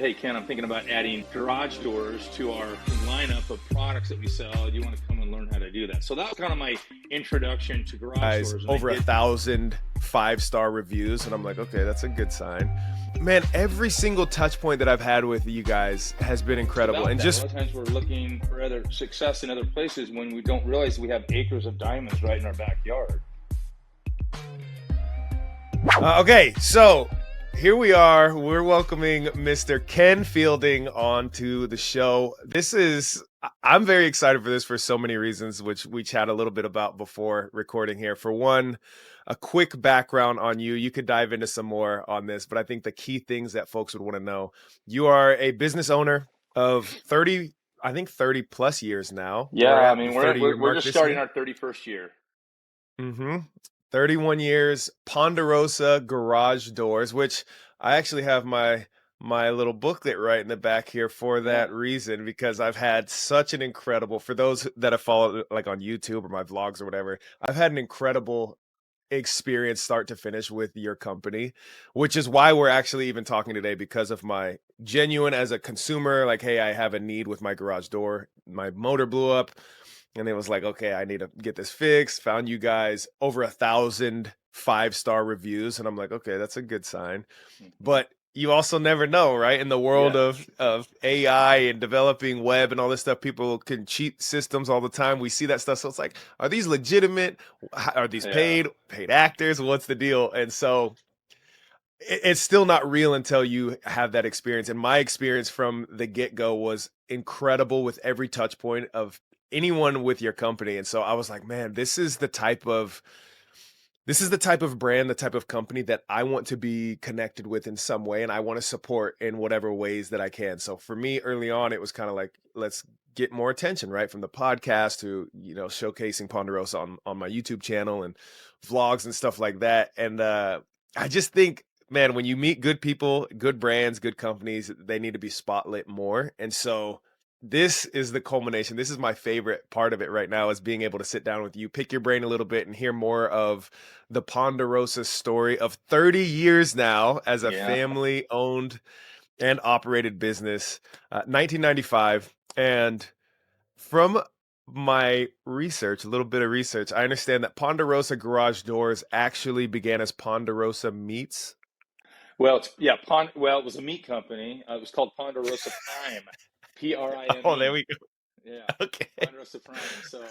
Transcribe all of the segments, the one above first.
Hey, Ken, I'm thinking about adding garage doors to our lineup of products that we sell. Do you want to come and learn how to do that? So that was kind of my introduction to garage Guys, doors. And over 1,000 5-star reviews, and I'm like, okay, that's a good sign. Man, every single touch point that I've had with you guys has been incredible. And a just lot of times we're looking for other success in other places when we don't realize we have acres of diamonds right in our backyard. okay, so here we are. We're welcoming Mr. Ken Fielding onto the show. I'm very excited for this for so many reasons, which we chat a little bit about before recording here. For one, a quick background on you. You could dive into some more on this, but I think the key things that folks would want to know: you are a business owner of 30 plus years now. Yeah, We're I at the mean, 30-year we're mark just this starting year. our 31st year. Mm-hmm. 31 years, Ponderosa Garage Doors, which I actually have my little booklet right in the back here for that reason, because I've had such an incredible, for those that have followed like on YouTube or my vlogs or whatever, I've had an incredible experience start to finish with your company, which is why we're actually even talking today, because of my genuine as a consumer, like, hey, I have a need with my garage door. My motor blew up. And it was like, okay, I need to get this fixed. Found you guys, over 1,000 5-star reviews. And I'm like, okay, that's a good sign. But you also never know, right? In the world of AI and developing web and all this stuff, people can cheat systems all the time. We see that stuff. So it's like, are these legitimate? Are these paid actors? What's the deal? And so it's still not real until you have that experience. And my experience from the get-go was incredible with every touch point of anyone with your company. And so I was like, man, this is the type of brand, the type of company that I want to be connected with in some way, and I want to support in whatever ways that I can. So for me, early on, it was kind of like, let's get more attention, right? From the podcast to, showcasing Ponderosa on my YouTube channel and vlogs and stuff like that. And I just think, man, when you meet good people, good brands, good companies, they need to be spotlit more. And so this is the culmination. This is my favorite part of it right now, is being able to sit down with you, pick your brain a little bit, and hear more of the Ponderosa story of 30 years now as a family owned and operated business, 1995. And from my research, a little bit of research, I understand that Ponderosa Garage Doors actually began as Ponderosa Meats. Well, it was a meat company. It was called Ponderosa Prime, Prime. Oh, there we go. Yeah, Okay. Ponderosa Prime. So,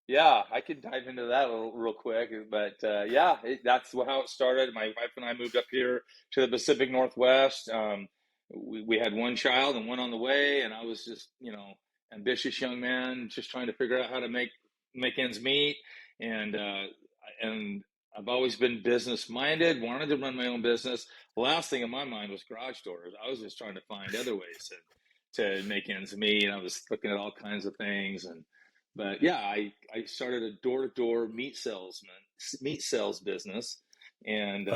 yeah, I could dive into that real quick. But that's how it started. My wife and I moved up here to the Pacific Northwest. We had one child and one on the way, and I was just, ambitious young man, just trying to figure out how to make ends meet. And I've always been business minded, wanted to run my own business. The last thing in my mind was garage doors. I was just trying to find other ways to make ends meet. And I was looking at all kinds of things. But yeah, I started a door-to-door meat sales business, and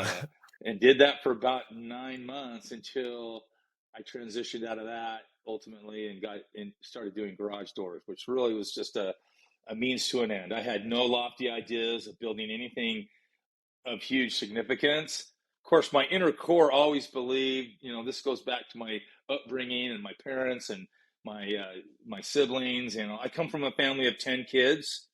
did that for about 9 months until I transitioned out of that ultimately and started doing garage doors, which really was just a means to an end. I had no lofty ideas of building anything of huge significance. Of course, my inner core always believed, this goes back to my upbringing and my parents and my siblings. I come from a family of 10 kids,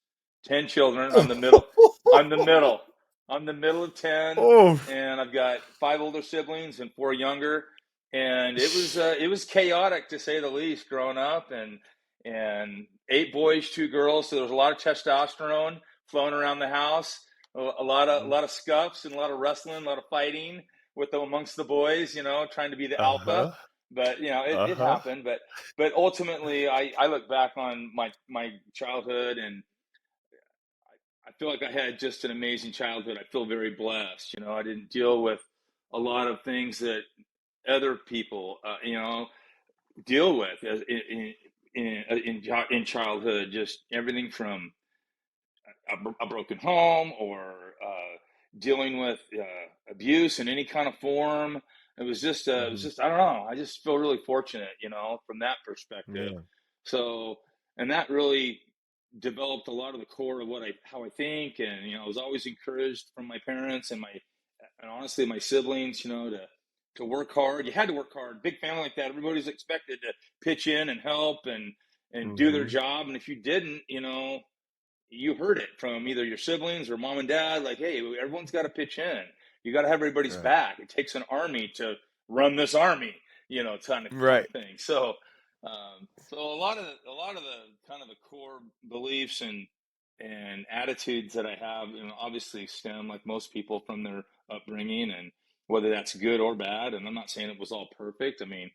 10 children. I'm the middle. I'm the middle. I'm the middle of 10, and I've got 5 older siblings and 4 younger. And it was chaotic, to say the least, growing up, and 8 boys, 2 girls. So there was a lot of testosterone flowing around the house. A lot of scuffs and a lot of wrestling, a lot of fighting amongst the boys, trying to be the alpha. But it happened. But ultimately, I look back on my childhood, and I feel like I had just an amazing childhood. I feel very blessed. I didn't deal with a lot of things that other people, deal with in childhood. Just everything from a broken home, or dealing with abuse in any kind of form. It was just I don't know. I just feel really fortunate, from that perspective. Yeah. So, and that really developed a lot of the core of how I think. And I was always encouraged from my parents and honestly my siblings, to work hard. You had to work hard. Big family like that, everybody's expected to pitch in and help and do their Mm-hmm. job. And if you didn't, you heard it from either your siblings or mom and dad, like, hey, everyone's got to pitch in. You got to have everybody's Right. back. It takes an army to run this army, kind Right. of thing. So a lot of the kind of the core beliefs and attitudes that I have, obviously stem, like most people, from their upbringing, and whether that's good or bad. And I'm not saying it was all perfect. I mean,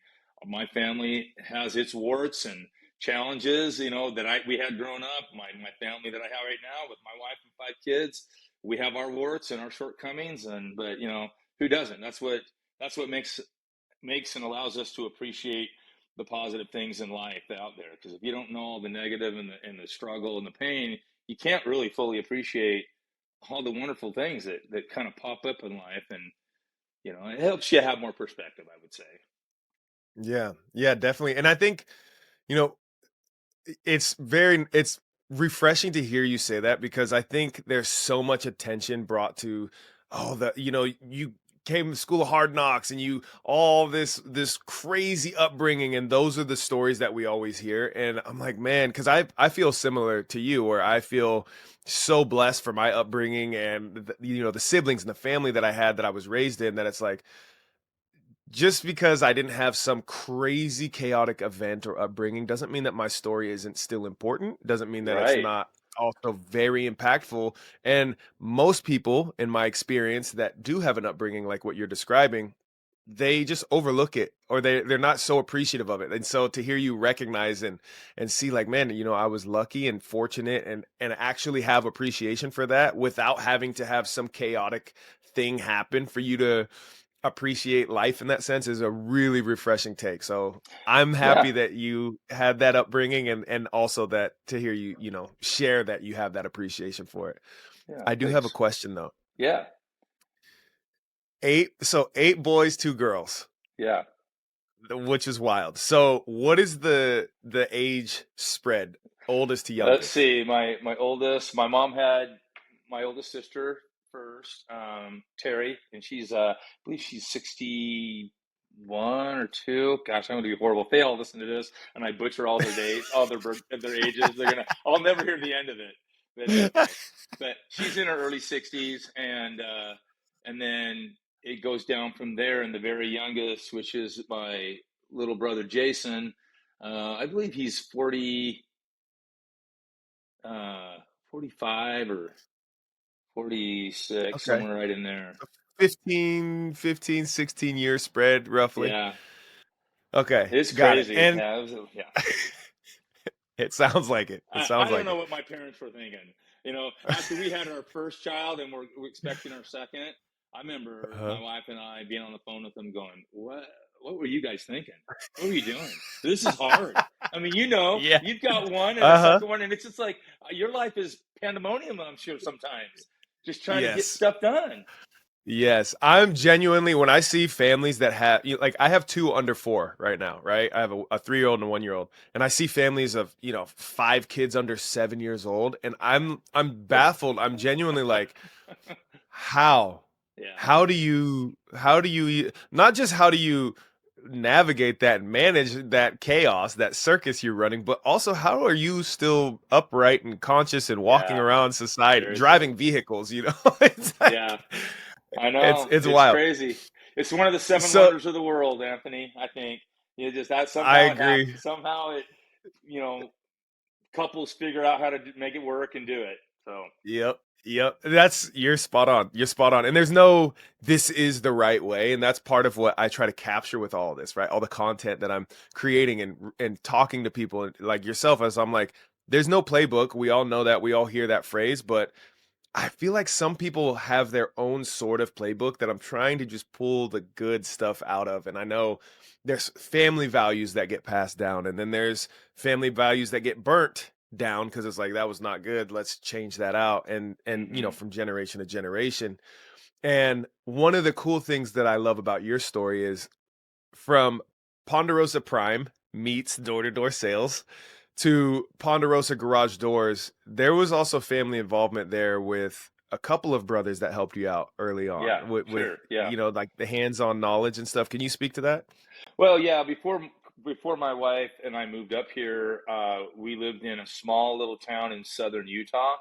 my family has its warts and challenges, that we had growing up. My family that I have right now with my wife and 5 kids, we have our warts and our shortcomings, but who doesn't? That's what makes and allows us to appreciate the positive things in life out there. Because if you don't know all the negative and the struggle and the pain, you can't really fully appreciate all the wonderful things that kind of pop up in life. And it helps you have more perspective, I would say. Yeah. Yeah, definitely. And I think, you know, it's refreshing to hear you say that, because I think there's so much attention brought to, oh, you came to school of hard knocks and you all this crazy upbringing, and those are the stories that we always hear. And I'm like, man, because I feel similar to you, where I feel so blessed for my upbringing and the siblings and the family that I had, that I was raised in, that it's like, just because I didn't have some crazy chaotic event or upbringing doesn't mean that my story isn't still important. Doesn't mean that it's Right. not also very impactful. And most people, in my experience, that do have an upbringing like what you're describing, they just overlook it, or they're not so appreciative of it. And so to hear you recognize and see, like, man, I was lucky and fortunate, and actually have appreciation for that without having to have some chaotic thing happen for you to appreciate life in that sense, is a really refreshing take. So I'm Yeah. happy that you had that upbringing, and also that to hear you, share that you have that appreciation for it. Yeah. I do have a Thanks. question though. Yeah. Eight boys, two girls, Yeah. which is wild. So what is the age spread, oldest to Let's youngest? see. My mom had my oldest sister first, Terry, and I believe she's 61 or two. Gosh, I'm gonna be horrible. If they all listen to this and I butcher all their dates, all their ages, I'll never hear the end of it. But it's okay. But she's in her early 60s, and then it goes down from there. And the very youngest, which is my little brother Jason, I believe he's uh 45 or 46, Okay. somewhere right in there. 15, 16 year spread roughly. Yeah, Okay, it's got it. crazy. And Yeah, yeah. it sounds like it. It I sounds don't like know it. what my parents were thinking. After we had our first child and we're expecting our second, I remember Uh-huh. my wife and I being on the phone with them going, what were you guys thinking? What were you doing? This is hard. I mean, Yeah. you've got one and a Uh-huh. second one, and it's just like your life is pandemonium, I'm sure, sometimes, just trying to get Yes. stuff done. Yes. I'm genuinely, when I see families that have, like, I have two under four right now, right? I have a 3-year-old and a 1-year-old. And I see families of, 5 kids under 7 years old. And I'm baffled. I'm genuinely like, how? Yeah, Not just how do you navigate that and manage that chaos, that circus you're running, but also how are you still upright and conscious and walking yeah, around society, seriously. driving vehicles, It's Yeah, like, I it's know. it's It's wild. crazy. It's one of the seven So wonders of the world, Anthony, I think. Just that I somehow it agree. happens. Somehow you know, couples figure out how to make it work and do it. So, Yep. Yep. You're spot on. You're spot on. And there's no, this is the right way. And that's part of what I try to capture with all this, right? All the content that I'm creating and talking to people like yourself, as I'm like, there's no playbook. We all know that. We all hear that phrase, but I feel like some people have their own sort of playbook that I'm trying to just pull the good stuff out of. And I know there's family values that get passed down, and then there's family values that get burnt down because it's like that was not good. Let's change that out. And hmm from generation to generation. And one of the cool things that I love about your story is from Ponderosa Prime meets door to door sales to Ponderosa Garage Doors, there was also family involvement there with a couple of brothers that helped you out early Yeah, on with sure. Yeah. like the hands-on knowledge and stuff. Can you speak to that? Well, yeah, before my wife and I moved up here, we lived in a small little town in southern Utah,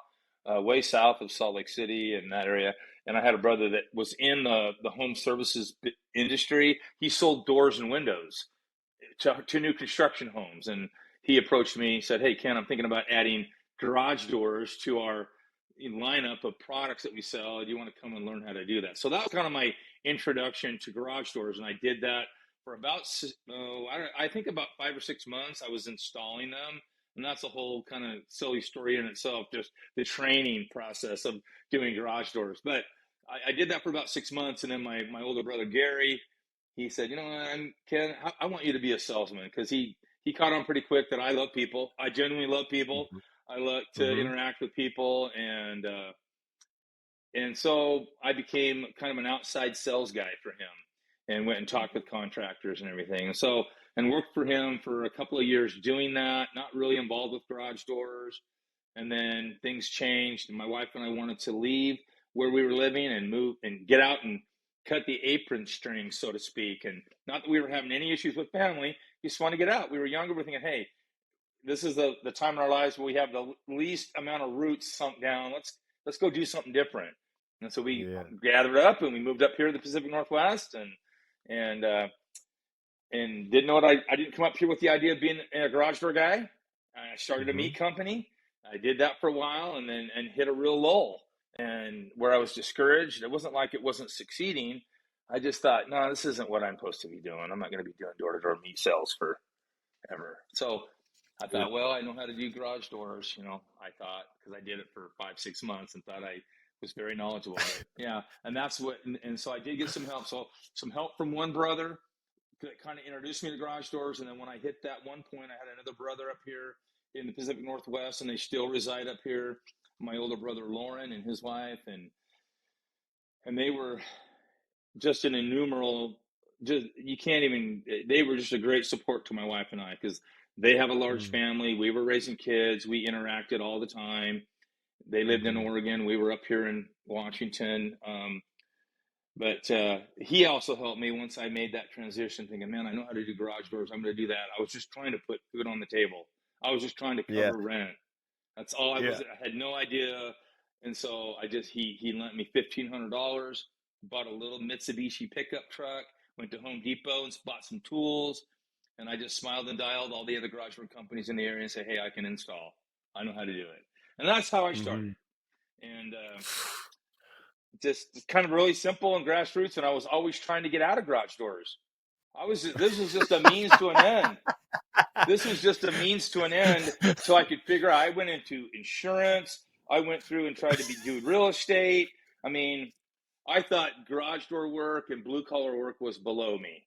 way south of Salt Lake City and that area. And I had a brother that was in the home services industry. He sold doors and windows to new construction homes. And he approached me, said, "Hey, Ken, I'm thinking about adding garage doors to our lineup of products that we sell. Do you want to come and learn how to do that?" So that was kind of my introduction to garage doors. And I did that for about, I think about 5 or 6 months. I was installing them. And that's a whole kind of silly story in itself, just the training process of doing garage doors. But I did that for about 6 months. And then my older brother, Gary, he said, "You know what, Ken, I want you to be a salesman," because he caught on pretty quick that I love people. I genuinely love people. Mhm. I like to Mhm. interact with people, and so I became kind of an outside sales guy for him, and went and talked with contractors and everything. And so and worked for him for a couple of years doing that. Not really involved with garage doors, and then things changed, and my wife and I wanted to leave where we were living and move and get out and cut the apron string, so to speak. And not that we were having any issues with family, we just want to get out. We were younger, we're thinking, hey, this is the time in our lives where we have the least amount of roots sunk down. Let's go do something different. And so we Yeah. gathered up and we moved up here to the Pacific Northwest, and and didn't know what I didn't come up here with the idea of being a garage door guy. I started a Mhm. meat company. I did that for a while, and then hit a real lull, and where I was discouraged. It wasn't like it wasn't succeeding. I just thought, no, this isn't what I'm supposed to be doing. I'm not going to be doing door to door meat sales forever. So I Yeah. thought, well, I know how to do garage doors. I thought, because I did it for 5 6 months and thought I was very knowledgeable. But yeah, and that's what. And so I did get some help. So some help from one brother that kind of introduced me to garage doors. And then when I hit that one point, I had another brother up here in the Pacific Northwest, and they still reside up here. My older brother Lauren and his wife, and they were just an innumerable. Just you can't even. They were just a great support to my wife and I, because they have a large Mhm. family. We were raising kids. We interacted all the time. They lived in Mhm. Oregon. We were up here in Washington. But he also helped me once I made that transition, thinking, man, I know how to do garage doors. I'm going to do that. I was just trying to put food on the table. I was just trying to Yeah. cover rent. That's all I was. Yeah. I had no idea. And so he lent me $1,500, bought a little Mitsubishi pickup truck, went to Home Depot and bought some tools. And I just smiled and dialed all the other garage door companies in the area and say, hey, I can install. I know how to do it. And that's how I started. Mhm. And just kind of really simple and grassroots. And I was always trying to get out of garage doors. This was just a means to an end. This was just a means to an end, so I could figure out. I went into insurance. I went through and tried to do real estate. I mean, I thought garage door work and blue collar work was below me.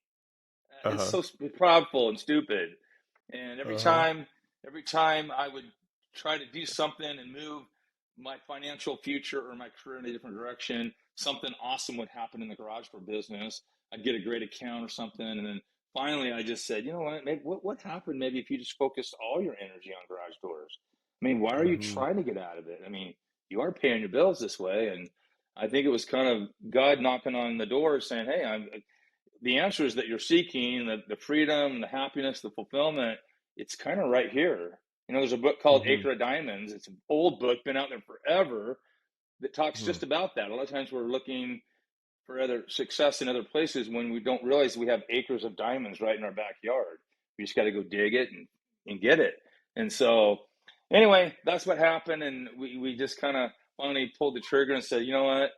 It's Uh-huh. so prideful and stupid. And Uh-huh. every time I would try to do something and move my financial future or my career in a different direction, something awesome would happen in the garage door business. I'd get a great account or something, and then finally I just said, you know what? Maybe what happened? Maybe if you just focused all your energy on garage doors. I mean, why are you Mhm. trying to get out of it? I mean, you are paying your bills this way, and I think it was kind of God knocking on the door saying, "Hey, the answers that you're seeking, the freedom, the happiness, the fulfillment, it's kind of right here." There's a book called Mhm. Acre of Diamonds. It's an old book, been out there forever, that talks Mhm. just about that. A lot of times we're looking for other success in other places when we don't realize we have acres of diamonds right in our backyard. We just got to go dig it and get it. And so, anyway, that's what happened. And we just kind of finally pulled the trigger and said, you know what?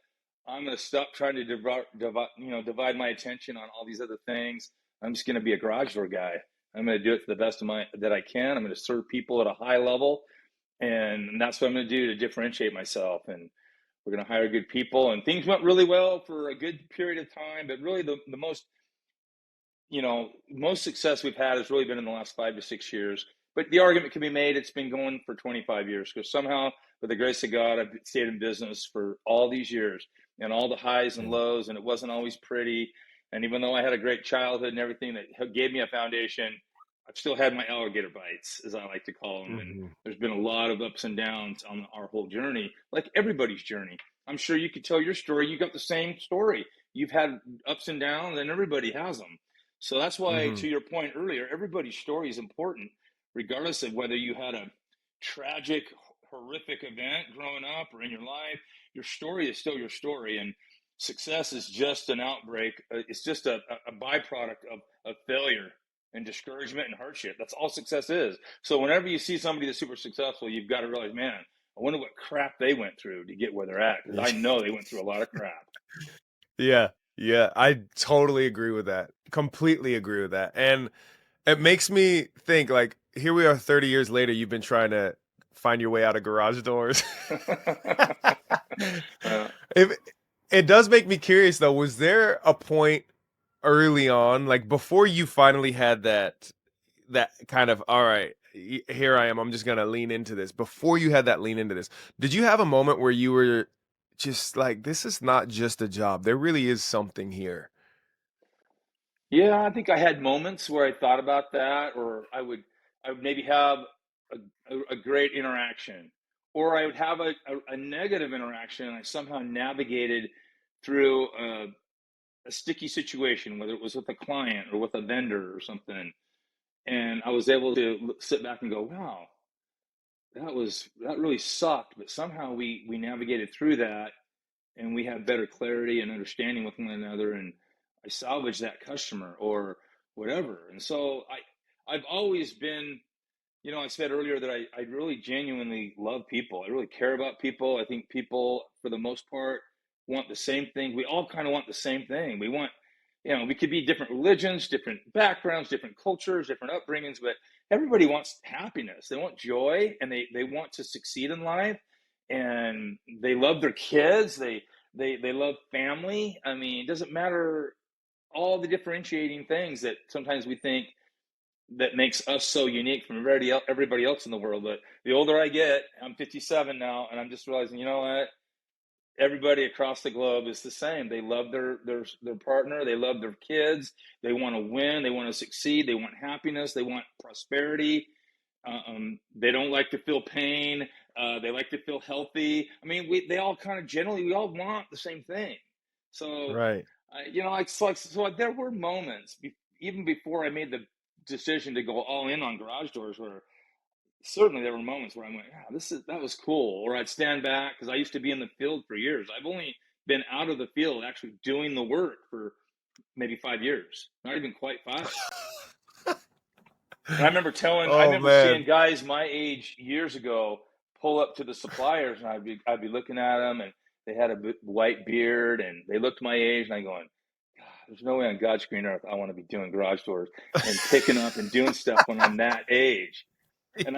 I'm going to stop trying to divide my attention on all these other things. I'm just going to be a garage door guy. I'm going to do it to the best of my that I can. I'm going to serve people at a high level, and that's what I'm going to do to differentiate myself. And we're going to hire good people, and things went really well for a good period of time. But really, the most success we've had has really been in the last 5 to 6 years. But the argument can be made it's been going for 25 years, because somehow, with the grace of God, I've stayed in business for all these years, and all the highs and Yeah. lows, and it wasn't always pretty. And even though I had a great childhood and everything that gave me a foundation, I've still had my alligator bites, as I like to call them. And Mhm. there's been a lot of ups and downs on our whole journey, like everybody's journey. I'm sure you could tell your story. You got the same story. You've had ups and downs, and everybody has them. So that's why, Hmm. to your point earlier, everybody's story is important, regardless of whether you had a tragic, horrific event growing up or in your life. Your story is still your story, and success is just an outbreak. It's just a byproduct of failure and discouragement and hardship. That's all success is. So whenever you see somebody that's super successful, you've got to realize, man, I wonder what crap they went through to get where they're at, because I know they went through a lot of crap. Yeah, yeah, I totally agree with that. Completely agree with that. And it makes me think like here we are 30 years later, you've been trying to find your way out of garage doors. uh, If it does make me curious though, was there a point early on, like before you finally had that kind of, all right, here I am, I'm just gonna lean into this. Before you had that lean into this, did you have a moment where you were just like, this is not just a job, there really is something here? yeah, I think I had moments where I thought about that, or I would maybe have a great interaction, or I would have a negative interaction, and I somehow navigated through a sticky situation, whether it was with a client or with a vendor or something, and I was able to sit back and go, wow, that really sucked, but somehow we navigated through that, and we have better clarity and understanding with one another, and I salvaged that customer or whatever. And so I've always been, I said earlier that I really genuinely love people. I really care about people. I think people, for the most part, want the same thing. We all kind of want the same thing. We want, we could be different religions, different backgrounds, different cultures, different upbringings, but everybody wants happiness. They want joy, and they want to succeed in life, and they love their kids. They love family. I mean, it doesn't matter all the differentiating things that sometimes we think that makes us so unique from everybody else in the world. But the older I get, I'm 57 now, and I'm just realizing, you know what? Everybody across the globe is the same. They love their partner. They love their kids. They want to win. They want to succeed. They want happiness. They want prosperity. They don't like to feel pain. They like to feel healthy. I mean, they all kind of generally, we all want the same thing. So, Right. so there were moments, even before I made the decision to go all in on garage doors, where certainly there were moments where I went, yeah, that was cool. Or I'd stand back because I used to be in the field for years. I've only been out of the field actually doing the work for maybe 5 years, not even quite five. And I Oh remember seeing man. guys my age years ago pull up to the suppliers, and I'd be looking at them, and they had a white beard, and they looked my age, and I going, God, there's no way on God's green earth I want to be doing garage doors and picking up and doing stuff when I'm that age. And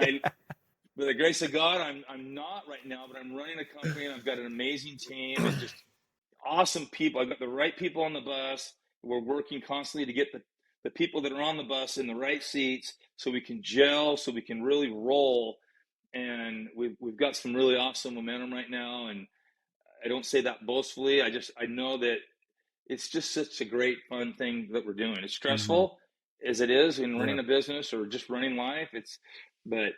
by the grace of God, I'm not right now, but I'm running a company, and I've got an amazing team and just awesome people. I've got the right people on the bus. We're working constantly to get the people that are on the bus in the right seats so we can gel, so we can really roll. And we've got some really awesome momentum right now. And I don't say that boastfully. I know that it's just such a great fun thing that we're doing. It's Hmm. stressful as it is in Yeah. running a business or just running life. But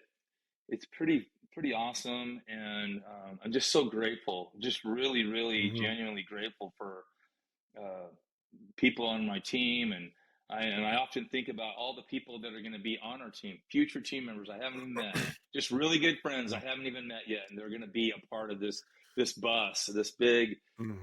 it's pretty awesome, and I'm just so grateful, just really, really Hmm. genuinely grateful for uh, people on my team, and I often think about all the people that are going to be on our team, future team members I haven't even met, just really good friends I haven't even met yet, and they're going to be a part of this bus, this big,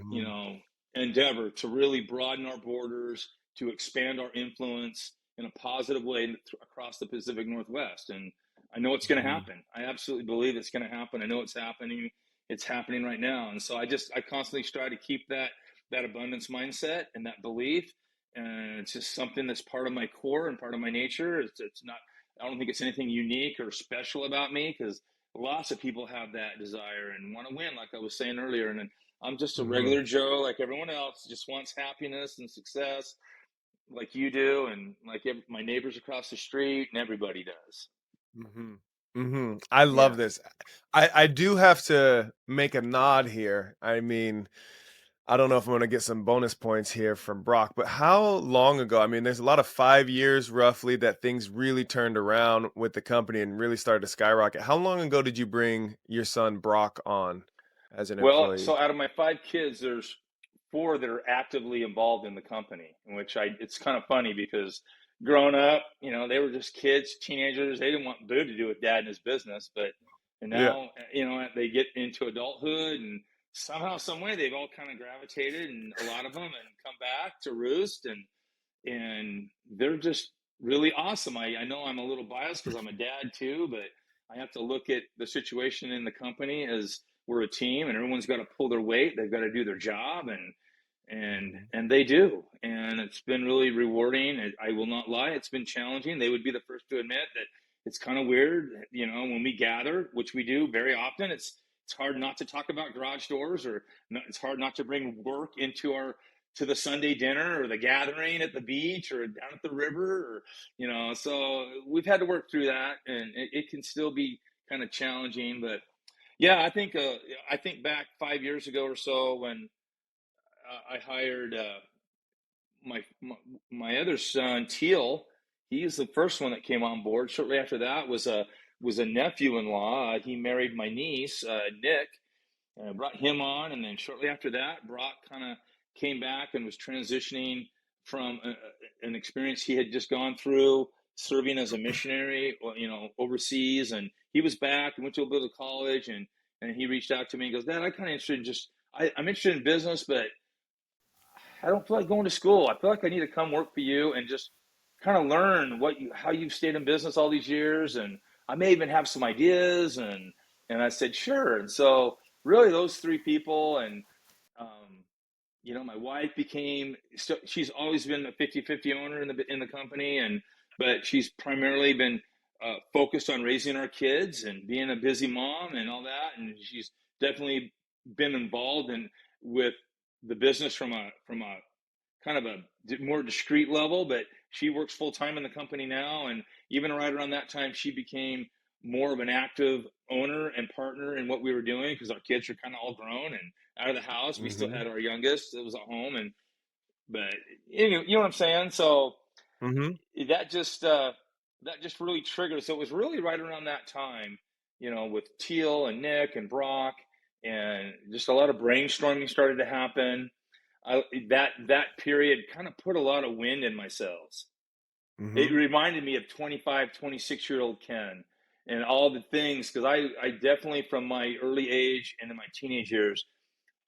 you Hmm. know, endeavor to really broaden our borders, to expand our influence in a positive way across the Pacific Northwest. And I know it's going to Hmm. happen. I absolutely believe it's going to happen. I know it's happening. It's happening right now. And so I constantly strive to keep that abundance mindset and that belief. And it's just something that's part of my core and part of my nature. It's not, I don't think it's anything unique or special about me, because lots of people have that desire and want to win, like I was saying earlier. And I'm just a Hmm. regular Joe, like everyone else, just wants happiness and success, like you do, and like my neighbors across the street, and everybody does. Hmm. Hmm. I love Yeah. this. I do have to make a nod here. I mean, I don't know if I'm going to get some bonus points here from Brock, but how long ago? I mean, there's a lot of 5 years roughly that things really turned around with the company and really started to skyrocket. How long ago did you bring your son Brock on? as an Well, so employee? out of my five kids, there's four that are actively involved in the company, in which it's kind of funny because growing up, they were just kids, teenagers. They didn't want boo to do with dad and his business, but and Yeah. now, they get into adulthood and somehow, some way, they've all kind of gravitated, and a lot of them, and come back to roost, and they're just really awesome. I know I'm a little biased because I'm a dad too, but I have to look at the situation in the company as we're a team, and everyone's got to pull their weight. They've got to do their job, and Mhm. and they do, and it's been really rewarding. I will not lie, it's been challenging. They would be the first to admit that it's kind of weird, when we gather, which we do very often. It's hard not to talk about garage doors, or it's hard not to bring work into our to the Sunday dinner or the gathering at the beach or down at the river, or so we've had to work through that, and it can still be kind of challenging. But yeah, I think back 5 years ago or so when I hired my other son Teal. He's the first one that came on board. Shortly after that was a nephew-in-law. He married my niece, Nick, and I brought him on, and then shortly after that, Brock kind of came back and was transitioning from an experience he had just gone through serving as a missionary, overseas, and he was back and went to a bit of college, and he reached out to me and goes, Dad, I kind of interested in I'm interested in business, but I don't feel like going to school. I feel like I need to come work for you and just kind of learn how you've stayed in business all these years, and I may even have some ideas. And I said, sure. And so really those three people, and um, my wife she's always been a 50-50 owner in the company, but she's primarily been focused on raising our kids and being a busy mom and all that. And she's definitely been involved with the business from a kind of a more discreet level, but she works full time in the company now. And even right around that time, she became more of an active owner and partner in what we were doing, because our kids are kind of all grown and out of the house. We still Mhm. had our youngest that was at home, but you know what I'm saying. So Mhm. that just really triggered. So it was really right around that time, with Teal and Nick and Brock, and just a lot of brainstorming started to happen. That period kind of put a lot of wind in my sails. It Mhm. reminded me of 25, 26-year-old Ken and all the things, because I definitely, from my early age into my teenage years,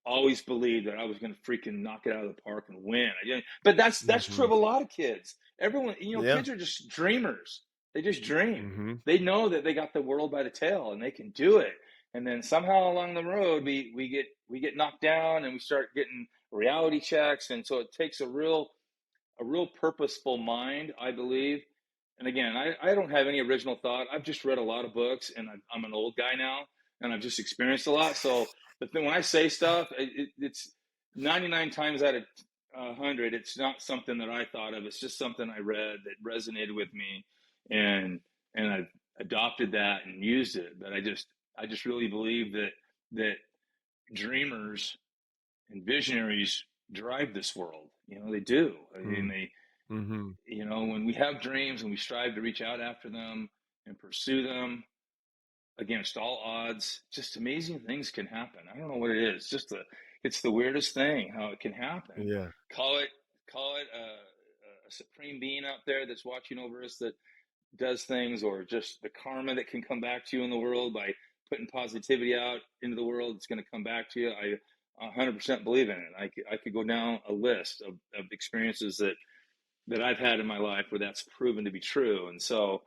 always believed that I was going to freaking knock it out of the park and win. But that's true of Mhm. a lot of kids. Everyone, Yeah. kids are just dreamers. They just dream. Mhm. They know that they got the world by the tail and they can do it. And then somehow along the road, we get knocked down, and we start getting reality checks. And so it takes a real purposeful mind, I believe. And again, I don't have any original thought. I've just read a lot of books, and I'm an old guy now, and I've just experienced a lot. So the thing when I say stuff, it's 99 times out of 100, it's not something that I thought of. It's just something I read that resonated with me, and I've adopted that and used it. But I just really believe that dreamers and visionaries drive this world. They do. I mean, Mm. Mhm. when we have dreams and we strive to reach out after them and pursue them against all odds, just amazing things can happen. I don't know what it is. It's the weirdest thing how it can happen. Yeah. Call it a supreme being out there that's watching over us that does things, or just the karma that can come back to you in the world by putting positivity out into the world. It's going to come back to you. I 100% believe in it. I could go down a list of experiences that I've had in my life where that's proven to be true. And so,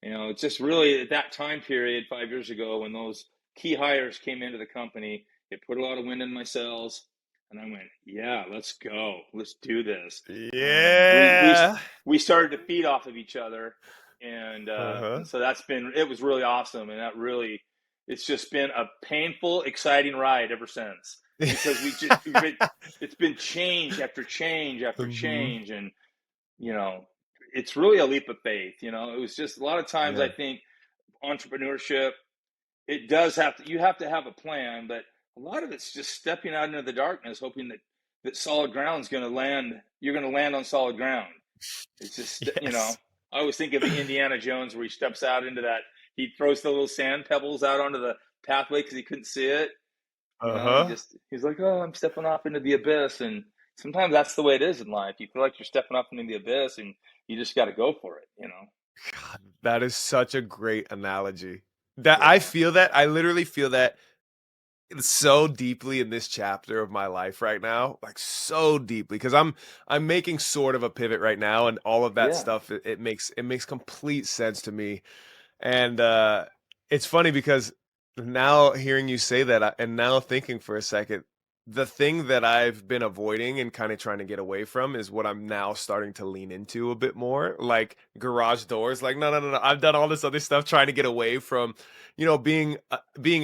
it's just really at that time period 5 years ago when those key hires came into the company, it put a lot of wind in my sails. And I went, yeah, let's go. Let's do this. And Yeah. we started to feed off of each other. And Uh-huh. so it was really awesome. And it's just been a painful, exciting ride ever since, because it's been change after change after Mhm. change. And you know, it's really a leap of faith. It was just a lot of times I Yeah. think entrepreneurship, it does you have to have a plan, but a lot of it's just stepping out into the darkness, hoping that solid ground's going to land. You're going to land on solid ground. It's just, Yes. I always think of the Indiana Jones where he steps out into that, he throws the little sand pebbles out onto the pathway because he couldn't see it. Uh-huh. He's like, oh, I'm stepping off into the abyss. And sometimes that's the way it is in life. You feel like you're stepping off into the abyss and you just got to go for it. God, that is such a great analogy. That I Yeah. feel that I literally feel that so deeply in this chapter of my life right now, like so deeply, because I'm making sort of a pivot right now, and all of that Yeah. stuff it makes complete sense to me. And it's funny because now hearing you say that, and now thinking for a second, the thing that I've been avoiding and kind of trying to get away from is what I'm now starting to lean into a bit more, like garage doors. Like, no, no, no, no. I've done all this other stuff trying to get away from, being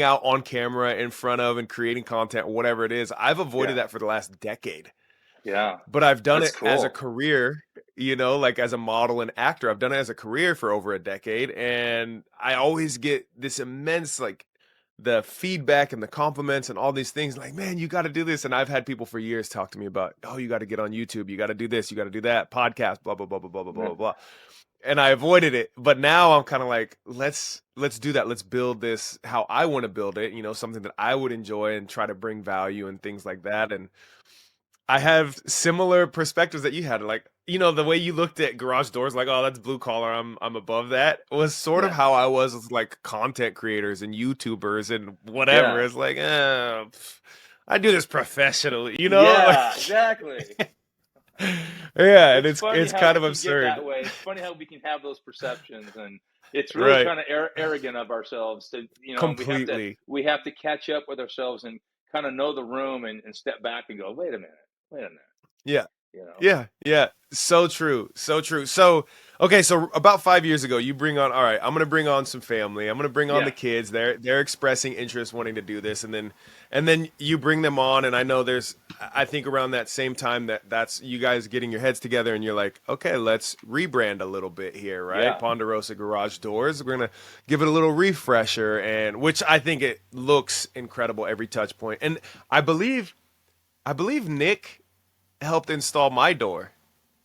out on camera in front of and creating content, whatever it is. I've avoided Yeah. that for the last decade, Yeah. but I've done That's it as a cool. career, like as a model and actor. I've done it as a career for over a decade, and I always get this immense, like, the feedback and the compliments and all these things, like, man, you got to do this. And I've had people for years talk to me about, oh, you got to get on YouTube, you got to do this, you got to do that, podcast, blah blah blah blah blah blah blah Yeah. blah blah. And I avoided it, but now I'm kind of like, let's do that. Let's build this how I want to build it, something that I would enjoy and try to bring value and things like that. And I have similar perspectives that you had. Like, the way you looked at garage doors, like, oh, that's blue collar, I'm above that, was sort of Yeah. how I was with, like, content creators and YouTubers and whatever. Yeah. It's like, I do this professionally, Yeah. like, Exactly. yeah, and It's funny it's how kind we of can get absurd. that way. It's funny how we can have those perceptions, and it's really Right. kind of arrogant of ourselves to, and Completely. we have to catch up with ourselves and kind of know the room and step back and go, wait a minute, Yeah. you know? Yeah, yeah. So true. So true. So, okay, so about 5 years ago, you bring on, all right, I'm gonna bring on some family. I'm gonna bring on the Yeah, kids. They're expressing interest, wanting to do this, and then you bring them on, and I know I think around that same time that's you guys getting your heads together, and you're like, okay, let's rebrand a little bit here, right? yeah, Ponderosa Garage Doors. We're gonna give it a little refresher, and which I think it looks incredible every touch point. And I believe Nick helped install my door.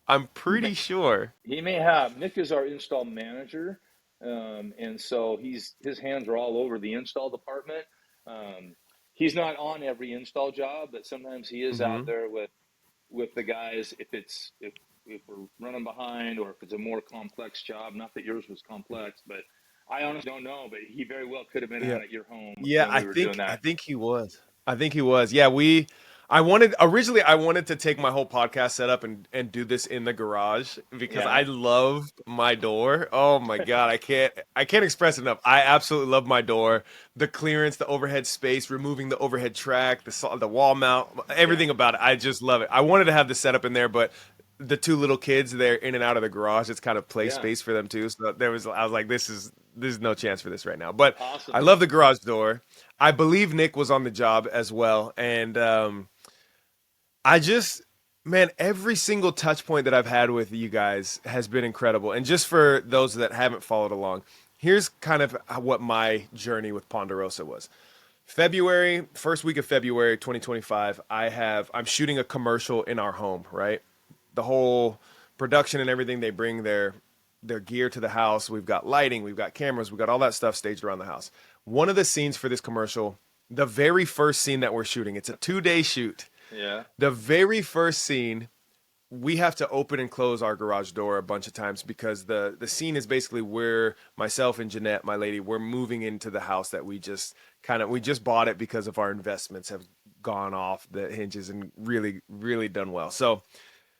I'm he may, pretty sure. he may have. Nick is our install manager, and so his hands are all over the install department. Um, he's not on every install job, but sometimes he is out Hmm. there with the guys if we're running behind or if it's a more complex job. Not that yours was complex, but I honestly don't know. But he very well could have been Yeah. out at your home Yeah, when I we were doing think I that. think he was. I think he was. Yeah, I wanted to take my whole podcast setup and do this in the garage because Yeah, I love my door. Oh my God, I can't express it enough. I absolutely love my door. The clearance, the overhead space, removing the overhead track, the wall mount, yeah, everything about it. I just love it. I wanted to have the setup in there, but the two little kids, they're in and out of the garage. It's kind of play yeah. space for them too. So I was like, this is no chance for this right now. But I Awesome. love the garage door. I believe Nick was on the job as well, and I just, man, every single touch point that I've had with you guys has been incredible. And just for those that haven't followed along, here's kind of what my journey with Ponderosa was. February, first week of February 2025, I'm shooting a commercial in our home, right? The whole production and everything, they bring their gear to the house. We've got lighting, we've got cameras, we've got all that stuff staged around the house. One of the scenes for this commercial, the very first scene that we're shooting, it's a 2-day shoot. Yeah, The very first scene, we have to open and close our garage door a bunch of times because the scene is basically where myself and Jeanette, my lady, we're moving into the house that we just bought it because of our investments have gone off the hinges and really really done well. So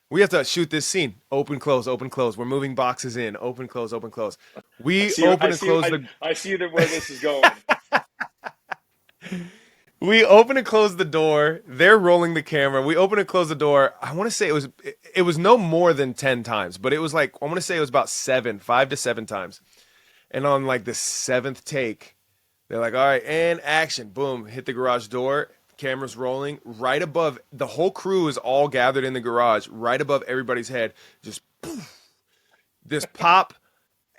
we have to shoot this scene, open close open close. We're moving boxes in, open close open close. We open and close the I see where this is going. We open and close the door. They're rolling the camera. We open and close the door. I want to say it was no more than 10 times, but it was like, I want to say it was about 5 to 7 times. And on like the seventh take, they're like, all right, and action. Boom, hit the garage door. Camera's rolling. Right above, the whole crew is all gathered in the garage, right above everybody's head. Just poof, this pop,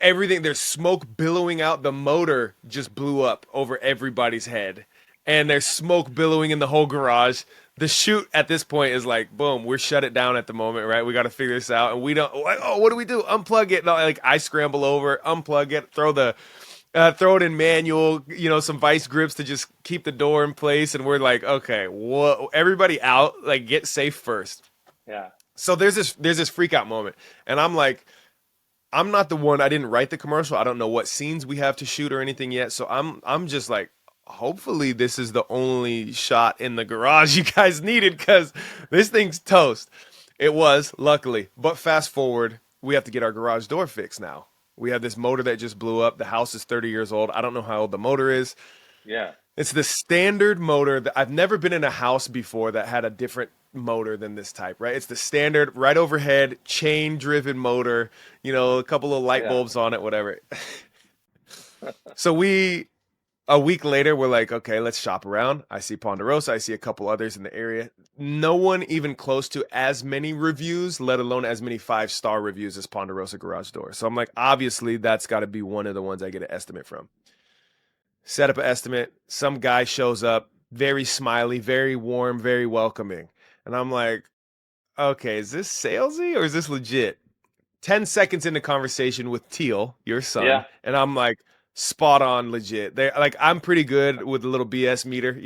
everything, there's smoke billowing out. The motor just blew up over everybody's head, and there's smoke billowing in the whole garage. The shoot at this point is like, boom, we're shut it down at the moment, right? We got to figure this out, and we don't, like, oh, what do we do? Unplug it. No, like, I scramble over, unplug it, throw throw it in manual, some vice grips to just keep the door in place. And we're like, okay, whoa, everybody out, like get safe first. Yeah. So there's this freak out moment, and I'm like, I'm not the one. I didn't write the commercial. I don't know what scenes we have to shoot or anything yet. So I'm just like, hopefully this is the only shot in the garage you guys needed because this thing's toast. It was, luckily. But fast forward, we have to get our garage door fixed now. We have this motor that just blew up. The house is 30 years old. I don't know how old the motor is. Yeah. It's the standard motor that I've never been in a house before that had a different motor than this type, right? It's the standard right overhead chain driven motor, a couple of light Yeah. bulbs on it, whatever. So a week later, we're like, okay, let's shop around. I see Ponderosa. I see a couple others in the area. No one even close to as many reviews, let alone as many 5-star reviews as Ponderosa Garage Door. So I'm like, obviously, that's got to be one of the ones I get an estimate from. Set up an estimate. Some guy shows up, very smiley, very warm, very welcoming. And I'm like, okay, is this salesy or is this legit? 10 seconds into conversation with Teal, your Yeah. son, and I'm like, spot on legit. They like I'm pretty good with a little BS meter.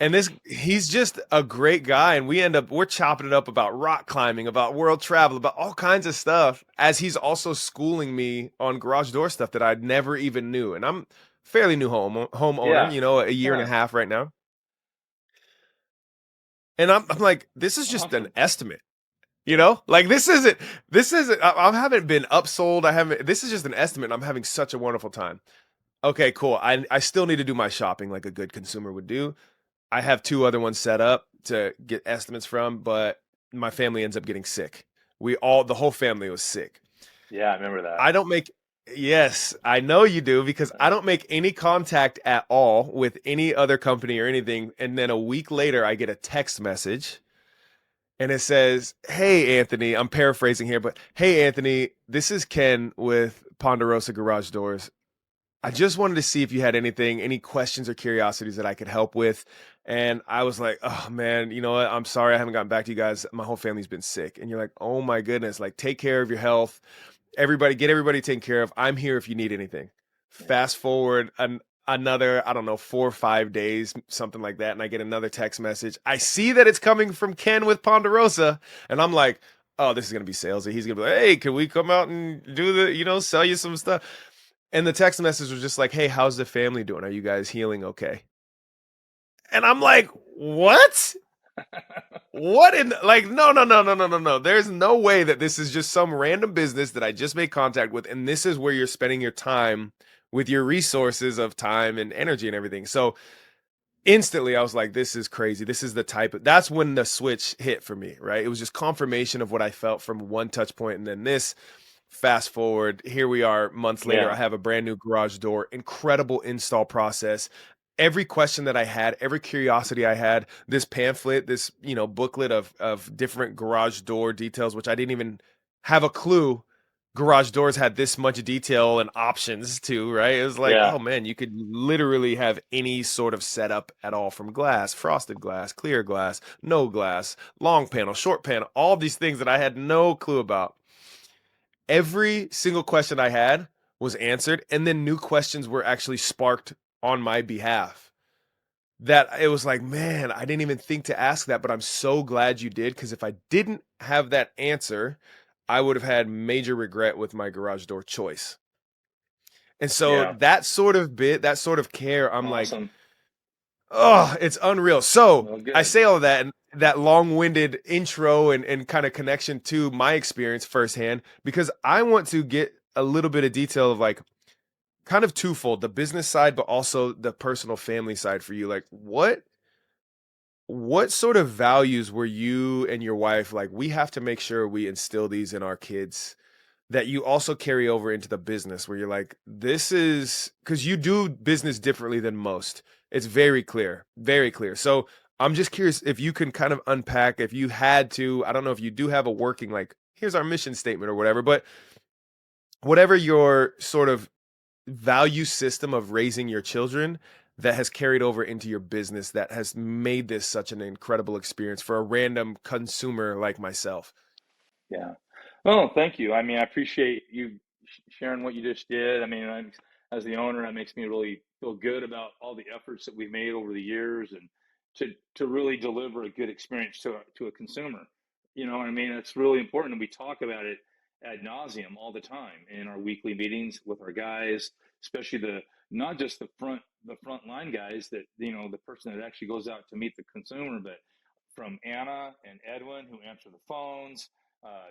And he's just a great guy, and we're chopping it up about rock climbing, about world travel, about all kinds of stuff, as he's also schooling me on garage door stuff that I never even knew. And I'm fairly new homeowner, Yeah. a year and a Yeah. half right now. And I'm like, this is just an Awesome. estimate. Like this isn't I haven't been upsold. I haven't This is just an estimate, and I'm having such a wonderful time. Okay, cool. I still need to do my shopping like a good consumer would do. I have 2 other ones set up to get estimates from, but my family ends up getting sick. The whole family was sick. Yeah, I remember that. I don't make Yes, I know you do, because I don't make any contact at all with any other company or anything, and then a week later I get a text message and it says, "Hey Anthony, I'm paraphrasing here, but hey Anthony, this is Ken with Ponderosa Garage Doors. I just wanted to see if you had any questions or curiosities that I could help with." And I was like, "Oh man, you know what? I'm sorry I haven't gotten back to you guys. My whole family's been sick." And you're like, "Oh my goodness, like take care of your health. Get everybody taken care of. I'm here if you need anything." Yeah. Fast forward another, I don't know, 4 or 5 days, something like that, and I get another text message. I see that it's coming from Ken with Ponderosa, and I'm like, "Oh, this is gonna be salesy. He's gonna be like, hey, can we come out and do sell you some stuff?" And the text message was just like, "Hey, how's the family doing? Are you guys healing okay?" And I'm like, "What? What in like no, no, no, no, no, no, no. There's no way that this is just some random business that I just made contact with, and this is where you're spending your time with your resources of time and energy and everything." So instantly I was like, this is crazy. This is the that's when the switch hit for me, right? It was just confirmation of what I felt from one touch point, and then this. Fast forward, here we are months later. I Yeah. have a brand new garage door, incredible install process. Every question that I had, every curiosity I had, this pamphlet, this booklet of different garage door details, which I didn't even have a clue garage doors had this much detail and options too, right? It was like, Yeah. oh man, you could literally have any sort of setup at all, from glass, frosted glass, clear glass, no glass, long panel, short panel, all these things that I had no clue about. Every single question I had was answered, and then new questions were actually sparked on my behalf. That it was like, man, I didn't even think to ask that, but I'm so glad you did, because if I didn't have that answer, I would have had major regret with my garage door choice. And so Yeah. that sort of care, I'm like, Awesome. oh, it's unreal. So Well, I good. say all of that, and that long-winded intro and kind of connection to my experience firsthand, because I want to get a little bit of detail of like kind of twofold, the business side, but also the personal family side for you. Like what sort of values were you and your wife like, we have to make sure we instill these in our kids, that you also carry over into the business, where you're like, this is because you do business differently than most. It's very clear, very clear. So I'm just curious if you can kind of unpack, if you had to, I don't know if you do have a working, like, here's our mission statement or whatever, but whatever your sort of value system of raising your children that has carried over into your business that has made this such an incredible experience for a random consumer like myself. Yeah. Oh, thank you. I mean, I appreciate you sharing what you just did. I mean, as the owner, that makes me really feel good about all the efforts that we've made over the years, and to really deliver a good experience to a consumer. You know what I mean? It's really important, and we talk about it ad nauseum all the time in our weekly meetings with our guys, especially the not just the front line guys, that the person that actually goes out to meet the consumer, but from Anna and Edwin, who answer the phones,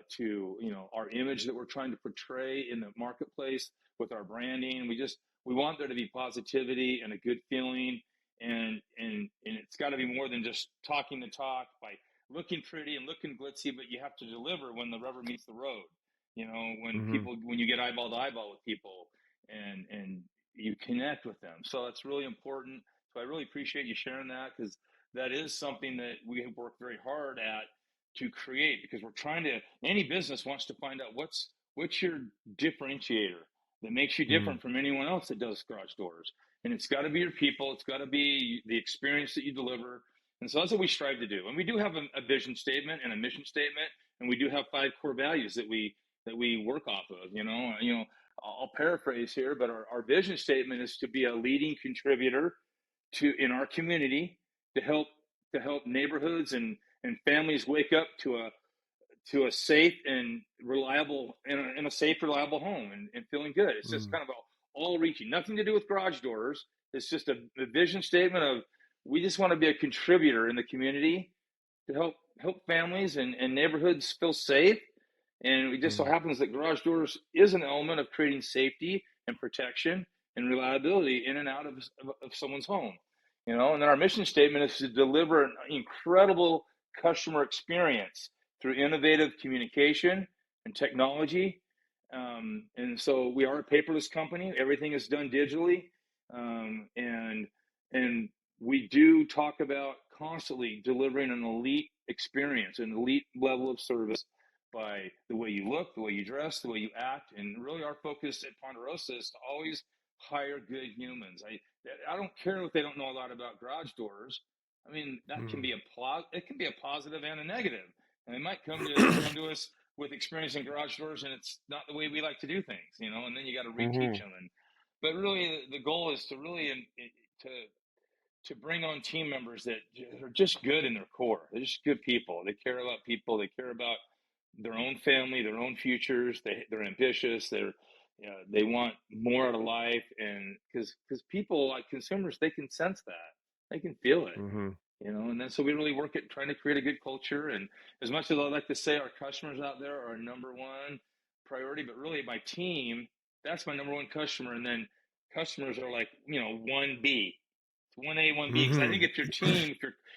to our image that we're trying to portray in the marketplace with our branding. We want there to be positivity and a good feeling, and it's got to be more than just talking the talk by looking pretty and looking glitzy, but you have to deliver when the rubber meets the road. Hmm. When you get eyeball to eyeball with people, and you connect with them. So that's really important. So I really appreciate you sharing that, because that is something that we have worked very hard at to create, because we're trying to, any business wants to find out what's your differentiator that makes you Hmm. different from anyone else that does garage doors. And it's got to be your people, it's got to be the experience that you deliver. And so that's what we strive to do. And we do have a vision statement and a mission statement, and we do have 5 core values that we work off of. I'll paraphrase here, but our vision statement is to be a leading contributor in our community, to help neighborhoods and families wake up to a safe and reliable, in a safe, reliable home, and feeling good. It's just Hmm. kind of all reaching, nothing to do with garage doors. It's just a vision statement of, we just want to be a contributor in the community to help families and neighborhoods feel safe. And it just so Hmm. happens that garage doors is an element of creating safety and protection and reliability in and out of someone's home. And then our mission statement is to deliver an incredible customer experience through innovative communication and technology. And so we are a paperless company. Everything is done digitally. And we do talk about constantly delivering an elite experience, an elite level of service, by the way you look, the way you dress, the way you act. And really our focus at Ponderosa is to always hire good humans. I don't care if they don't know a lot about garage doors. I mean, that can Hmm. be it can be a positive and a negative. And they might come to us with experience in garage doors, and it's not the way we like to do things, and then you got to reteach Hmm. them. But really the goal is to really to to bring on team members that are just good in their core. They're just good people. They care about people. They care about their own family, their own futures. They're ambitious. They want more out of life, and because people, like consumers, they can sense that. They can feel it. Hmm. And then so we really work at trying to create a good culture. And as much as I like to say our customers out there are our number one priority, but really my team, that's my number one customer. And then customers are like, 1B. It's 1A, 1B. Because I think Hmm. if your team,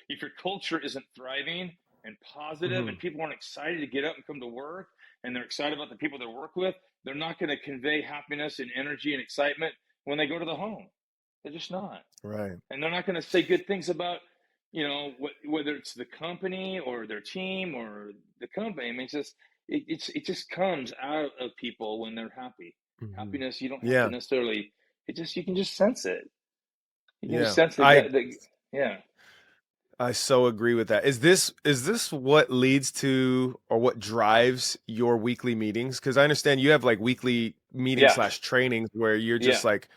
if your culture isn't thriving and positive, and Hmm. people aren't excited to get up and come to work, and they're excited about the people they work with, they're not going to convey happiness and energy and excitement when they go to the home. They're just not. Right. And they're not going to say good things about, whether it's the company or their team or the company. I mean, it just comes out of people when they're happy. Hmm. Happiness, you don't have to Yeah. necessarily. You can just sense it. You can just Yeah. sense yeah. I so agree with that. Is this what leads to, or what drives your weekly meetings? Because I understand you have like weekly meetings Yeah. slash trainings where you're Yeah. just like,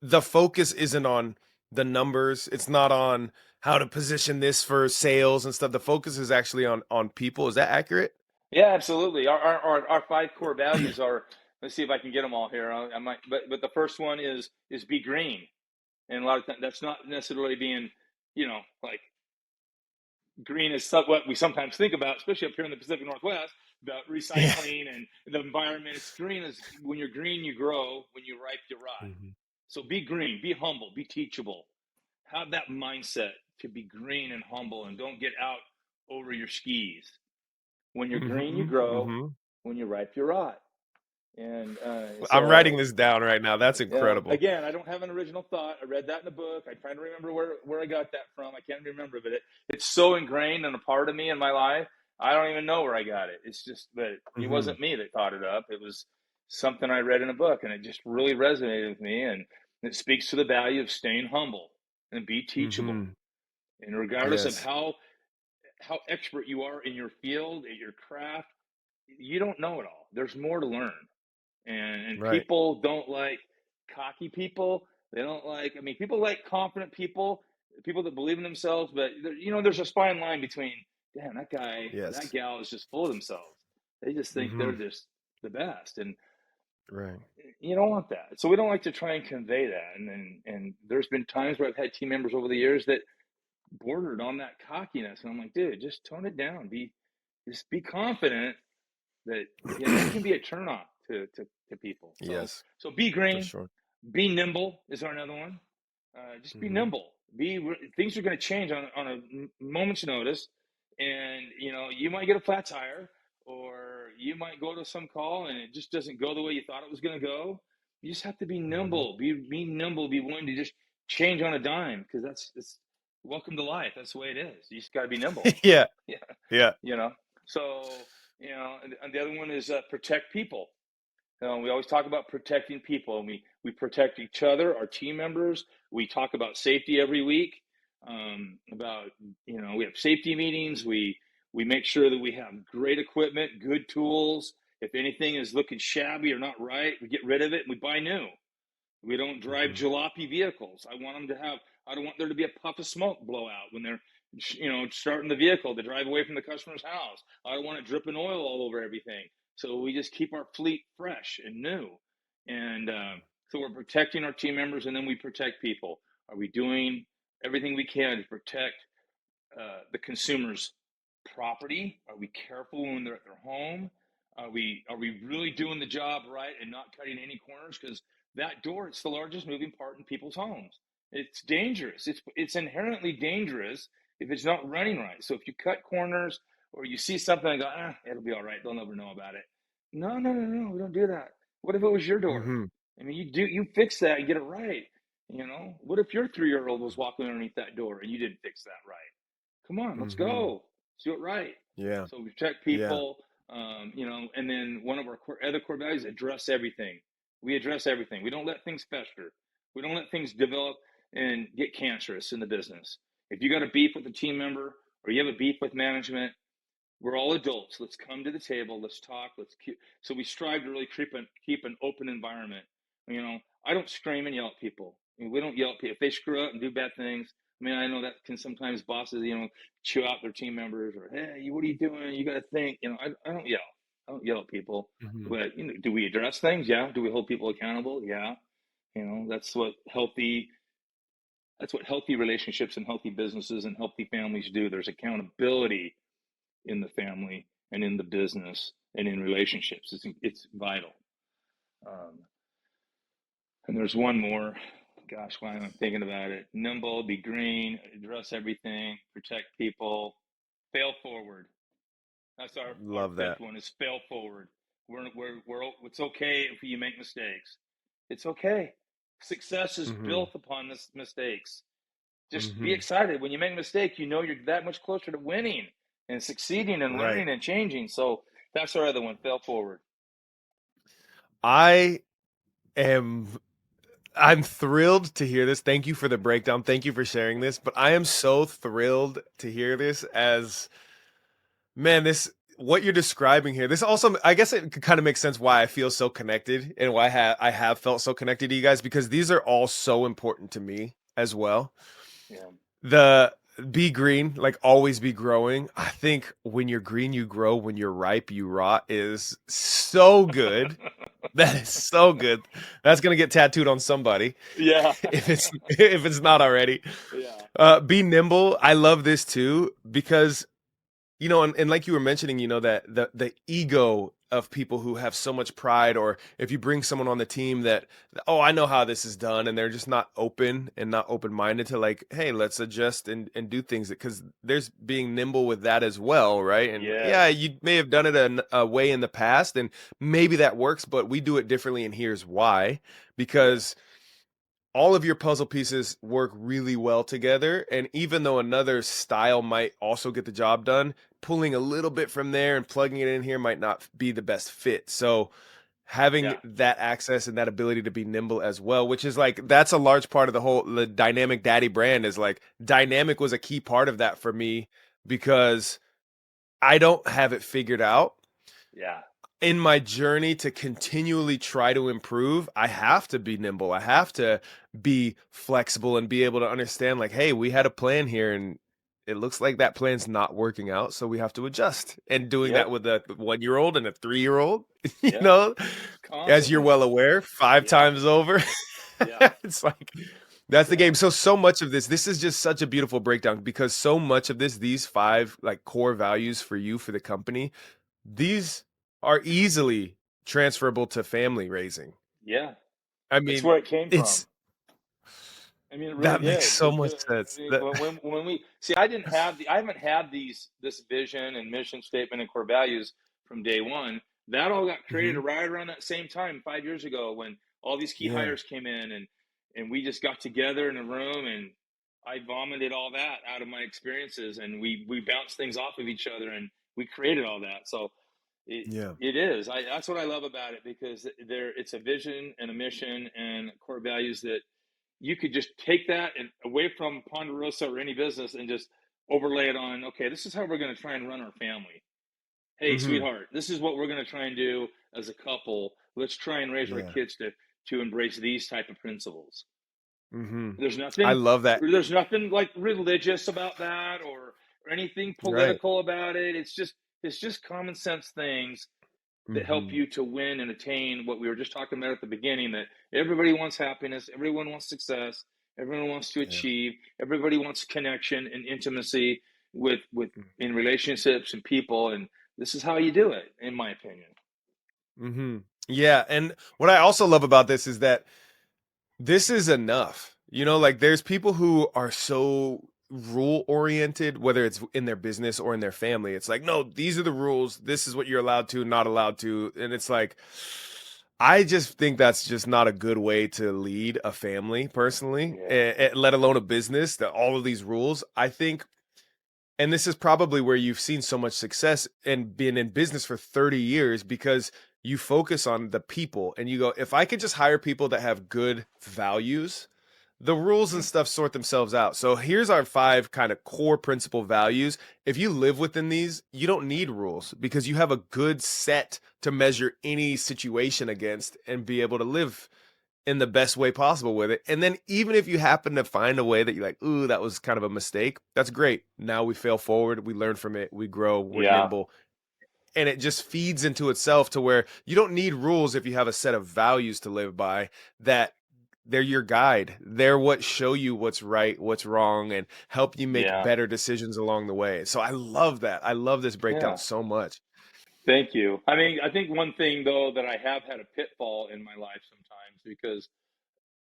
the focus isn't on the numbers. It's not on how to position this for sales and stuff. The focus is actually on people. Is that accurate? Yeah, absolutely. Our 5 core values are, let's see if I can get them all here. I might, but the first one is be green. And a lot of times that's not necessarily being, like, green is what we sometimes think about, especially up here in the Pacific Northwest, about Yeah. recycling and the environment. It's green as, when you're green, you grow. When you ripe, you rot. Mhm. So be green, be humble, be teachable. Have that mindset to be green and humble, and don't get out over your skis. When you're green, you Mhm. grow. Mhm. When you ripe, you rot. And I'm so writing this down right now. That's yeah, incredible. again, I don't have an original thought. I read that in a book. I try to remember where I got that from. I can't remember, but it's so ingrained and a part of me in my life. I don't even know where I got it. It's just that it Mhm. wasn't me that thought it up. It was something I read in a book, and it just really resonated with me. And it speaks to the value of staying humble and be teachable. Mhm. And regardless of Yes. how expert you are in your field, at your craft, you don't know it all. There's more to learn. And Right. people don't like cocky people. They don't like, I mean, people like confident people, people that believe in themselves, but there's a fine line between, damn, that guy or that Yes. gal is just full of themselves. They just think they're Mm-hmm. just the best. And Right. you don't want that. So we don't like to try and convey that. And there's been times where I've had team members over the years that bordered on that cockiness. And I'm like, dude, just tone it down. Just be confident that, that can be a turn on to people. So Yes, be for green, sure. be nimble is our another one. Just be Mm-hmm. nimble. Things are going to change on a moment's notice, and you might get a flat tire, or you might go to some call and it just doesn't go the way you thought it was going to go. You just have to be Mm-hmm. nimble. Be nimble. Be willing to just change on a dime, because that's welcome to life. That's the way it is. You just got to be nimble. Yeah. Yeah, Yeah. you know. So and the other one is protect people. We always talk about protecting people, and we protect each other, our team members. We talk about safety every week. About we have safety meetings. We make sure that we have great equipment, good tools. If anything is looking shabby or not right, we get rid of it and we buy new. We don't drive Mm-hmm. jalopy vehicles. I don't want there to be a puff of smoke blow out when they're, starting the vehicle to drive away from the customer's house. I don't want it dripping oil all over everything. So we just keep our fleet fresh and new. And so we're protecting our team members, and then we protect people. Are we doing everything we can to protect the consumer's property? Are we careful when they're at their home? Are we really doing the job right and not cutting any corners? Because that door, it's the largest moving part in people's homes. It's dangerous. It's inherently dangerous if it's not running right. So if you cut corners or you see something and go, it'll be all right. They'll never know about it. No, no, no, no. We don't do that. What if it was your door? Mm-hmm. I mean, you fix that and get it right. What if your 3-year-old was walking underneath that door and you didn't fix that right? Come on, let's Mm-hmm. go. Let's do it right. Yeah. So we protect Yeah. people, and then one of our other core values: address everything. We address everything. We don't let things fester. We don't let things develop and get cancerous in the business. If you got a beef with a team member or you have a beef with management, we're all adults. Let's come to the table. Let's talk. So we strive to really keep an open environment. I don't scream and yell at people. We don't yell at people if they screw up and do bad things. I mean, I know that can sometimes bosses, chew out their team members, or hey, what are you doing? You got to think. I don't yell. I don't yell at people. Mm-hmm. But do we address things? Yeah. Do we hold people accountable? Yeah. That's what healthy relationships and healthy businesses and healthy families do. There's accountability in the family and in the business and in relationships. It's vital. Um, and there's one more. Gosh, why am I thinking about it? Nimble, be green, address everything, protect people, fail forward. That's our Love fifth that. one is fail forward. It's okay if you make mistakes. It's okay. Success is Mm-hmm. built upon this mistakes. Just be Mm-hmm. excited. When you make a mistake, you're that much closer to winning and succeeding and Right. learning and changing. So that's our other one, fail forward. I am I'm thrilled to hear this. Thank you for the breakdown. Thank you for sharing this. But I am so thrilled to hear this as man, this what you're describing here. This also, I guess, it kind of makes sense why I feel so connected and why I have felt so connected to you guys because these are all so important to me as well. Yeah. The be green, like always be growing. I think when you're green, you grow. When you're ripe, you rot is so good. That is so good. That's gonna get tattooed on somebody Yeah. if it's not already. Yeah. Be nimble. I love this too because and like you were mentioning, that the ego of people who have so much pride, or if you bring someone on the team that, oh, I know how this is done, and they're just not open and not open minded to like, hey, let's adjust and do things because there's being nimble with that as well, right? And yeah, Yes. you may have done it a way in the past, and maybe that works, but we do it differently, and here's why. Yeah. Because all of your puzzle pieces work really well together. And even though another style might also get the job done, pulling a little bit from there and plugging it in here might not be the best fit. So having Yeah. that access and that ability to be nimble as well, which is like that's a large part of the dynamic daddy brand is like dynamic was a key part of that for me because I don't have it figured out. Yeah. in my journey to continually try to improve, I have to be nimble. I have to be flexible and be able to understand, like, hey, we had a plan here and it looks like that plan's not working out, so we have to adjust. And doing that Yep. with a 1-year-old and a 3-year-old, you Yep. know, as you're Constantly. well aware, five Yeah. times over. Yeah. It's like that's the Yeah. game. So much of this is just such a beautiful breakdown because so much of this, these 5 like core values for you, for the company, these are easily transferable to family raising. Yeah. I It's mean, where it came from. it's I mean, it really that makes did. so It much could. I sense. mean, That when we see, I haven't had this vision and mission statement and core values from day one. That all got created Mhm. right around that same time, 5 years ago, when all these key Yeah. hires came in, and we just got together in a room, and I vomited all that out of my experiences, and we bounced things off of each other, and we created all that. So it Yeah. it is. That's what I love about it, because it's a vision and a mission and core values that you could just take that and away from Ponderosa or any business and just overlay it on, okay, this is how we're going to try and run our family. Hey, Mhm. sweetheart, this is what we're going to try and do as a couple. Let's try and raise our Yeah. kids to embrace these type of principles. Mhm. There's I nothing love that. there's nothing like religious about that, or anything Right. political about it. It's just common sense things that help Mhm. you to win and attain what we were just talking about at the beginning, that everybody wants happiness, everyone wants success, everyone wants to Yeah. achieve, everybody wants connection and intimacy with Mm. in relationships and people, and this is how you do it, in my opinion. Mhm. Yeah, and what I also love about this is that this is enough. You know, like there's people who are so rule oriented, whether it's in their business or in their family. It's like, no, these are the rules. This is what you're allowed to, not allowed to. And it's like, I just think that's just not a good way to lead a family personally, Yeah. let alone a business, that all of these rules. I think, and this is probably where you've seen so much success and been in business for 30 years because you focus on the people and you go, if I could just hire people that have good values, the rules and Mhm. stuff sort themselves out. So here's our 5 kind of core principal values. If you live within these, you don't need rules because you have a good set to measure any situation against and be able to live in the best way possible with it. And then even if you happen to find a way that you're like, ooh, that was kind of a mistake, that's great. Now we fail forward, we learn from it, we grow, we're Yeah. nimble. And it just feeds into itself to where you don't need rules if you have a set of values to live by that they're your guide. They're what show you what's right, what's wrong, and help you make Yeah. better decisions along the way. So I love that. I love this breakdown Yeah. so much. Thank you. I mean, I think one thing though that I have had a pitfall in my life sometimes, because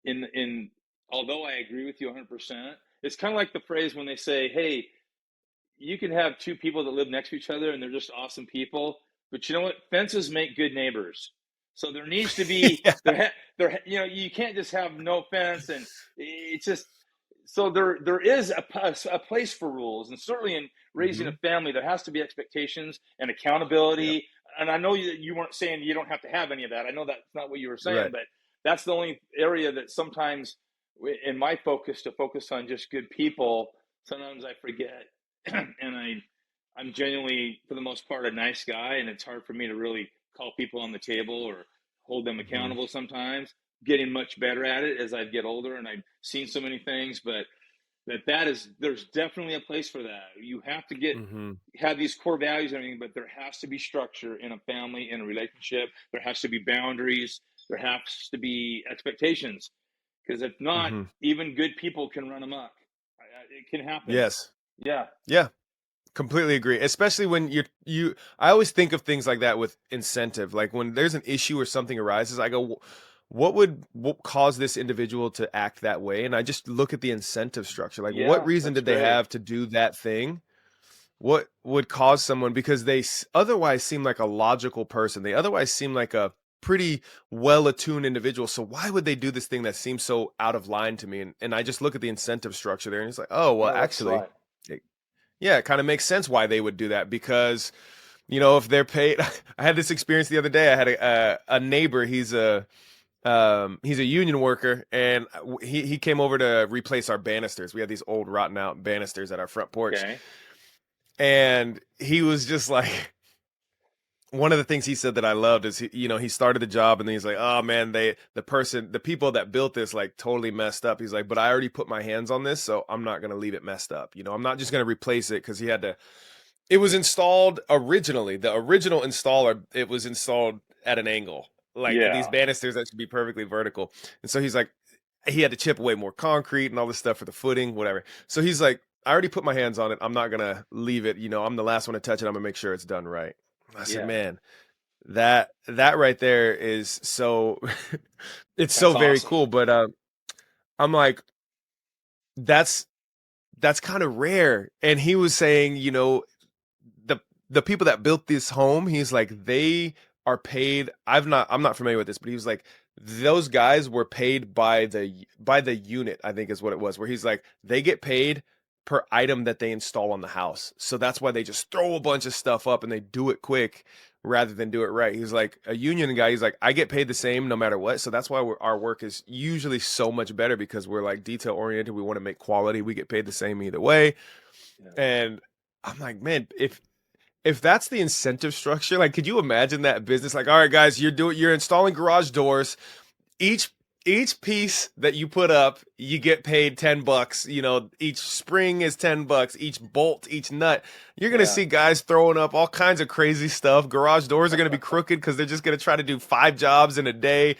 in although I agree with you 100%, it's kind of like the phrase when they say, "Hey, you can have two people that live next to each other and they're just awesome people, but you know what? Fences make good neighbors. So there needs to be Yeah. there, you can't just have no fence, and it's just, so there is a place for rules, and certainly in raising a Hmm. family there has to be expectations and Yep. accountability. And I know you weren't saying you don't have to have any of that. I know that's not what you were saying, Right. but that's the only area that sometimes in my focus to focus on just good people, sometimes I forget. And I'm genuinely, for the most part, a nice guy, and it's hard for me to really call people on the table or hold them Hmm. accountable sometimes. Getting much better at it as I get older, and I've seen so many things, but there's definitely a place for that. You have to Hmm. have these core values and everything, but there has to be structure in a family, in a relationship. There has to be boundaries. There has to be expectations, because if not, Hmm. even good people can run amok. It can happen. Yes. Yeah. Yeah. Completely agree. Especially when I always think of things like that with incentive. Like when there's an issue or something arises, I go, what cause this individual to act that way? And I just look at the incentive structure. Like what Yeah, reason that's did they great. have to do that thing? What would cause someone, because they otherwise seem like a logical person. They otherwise seem like a pretty well attuned individual. So why would they do this thing that seems so out of line to me? And I just look at the incentive structure there and it's like, oh, well, Yeah, that's actually, right. yeah, it kind of makes sense why they would do that because, if they're paid. I had this experience the other day. I had a neighbor. He's a union worker, and he came over to replace our banisters. We had these old rotten out banisters at our front porch, Okay. and he was just like, one of the things he said that I loved is he started the job and then he's like, oh man, the people that built this like totally messed up. He's like, but I already put my hands on this, so I'm not gonna leave it messed up. I'm not just gonna replace it because he had to. It was installed originally. The original installer, it was installed at an angle, like these Yeah, banisters that should be perfectly vertical. And so he's like, he had to chip away more concrete and all this stuff for the footing, whatever. So he's like, I already put my hands on it. I'm not gonna leave it. I'm the last one to touch it. I'm gonna make sure it's done right. I said, yeah, man, that right there is so it's so that's very awesome. cool. But I'm like, that's that's kind of rare. And he was saying, the the people that built this home, he's like, they are paid. I'm not familiar with this, but he was like, those guys were paid by the unit, I think is what it was, where he's like, they get paid per item that they install on the house. So that's why they just throw a bunch of stuff up and they do it quick rather than do it right. He's like a union guy. He's like, I get paid the same no matter what. So that's why our work is usually so much better because we're like detail oriented. We want to make quality. We get paid the same either way. Yeah, And I'm like, man, if that's the incentive structure, like, could you imagine that business? Like, all right, guys, you're installing garage doors. Each each piece that you put up, you get paid $10. Each spring is $10. Each bolt, each nut. You're gonna yeah, see guys throwing up all kinds of crazy stuff. Garage doors are gonna be crooked because they're just gonna try to do 5 jobs in a day.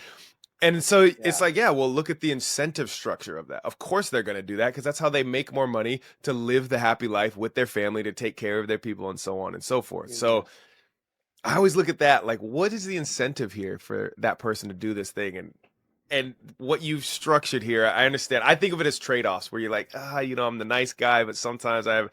And so it's yeah, like, yeah, well, look at the incentive structure of that. Of course, they're going to do that because that's how they make more money to live the happy life with their family, to take care of their people, and so on and so forth. yeah, So I always look at that like, what is the incentive here for that person to do this thing? And what you've structured here, I understand. I think of it as trade-offs where you're like, I'm the nice guy, but sometimes like,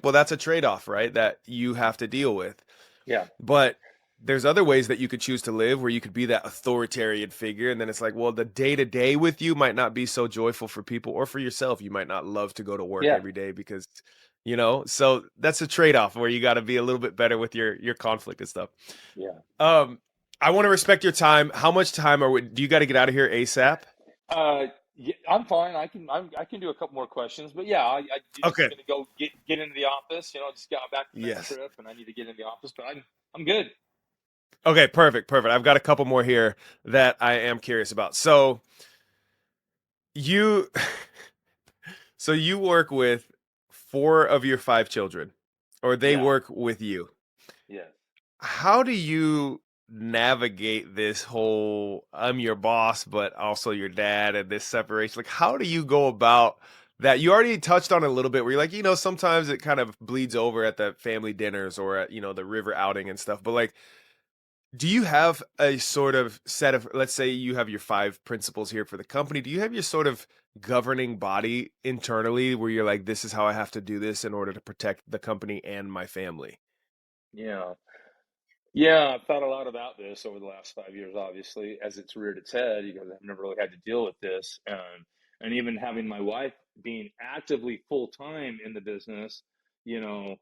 well, that's a trade-off, right? That you have to deal with. yeah, But there's other ways that you could choose to live where you could be that authoritarian figure. And then it's like, well, the day to day with you might not be so joyful for people or for yourself. You might not love to go to work yeah, every day because, so that's a trade off where you got to be a little bit better with your conflict and stuff. yeah. Um, I want to respect your time. How much time do you got to get out of here ASAP? Yeah, I'm fine. I can do a couple more questions, but yeah, you're just Okay. gonna go get into the office. Just got back from that Yes. trip, and I need to get in the office, but I'm good. Okay. Perfect. Perfect. I've got a couple more here that I am curious about. You, So you work with 4 of your 5 children, or they Yeah, work with you. yeah, How do you navigate this whole I'm your boss, but also your dad and this separation? Like, how do you go about that? You already touched on it a little bit where you're like, sometimes it kind of bleeds over at the family dinners or at, the river outing and stuff. But like, do you have a sort of set of, let's say you have your 5 principles here for the company. Do you have your sort of governing body internally where you're like, this is how I have to do this in order to protect the company and my family? yeah, yeah. I've thought a lot about this over the last 5 years, obviously, as it's reared its head, because I've never really had to deal with this, and even having my wife being actively full time in the business, you know,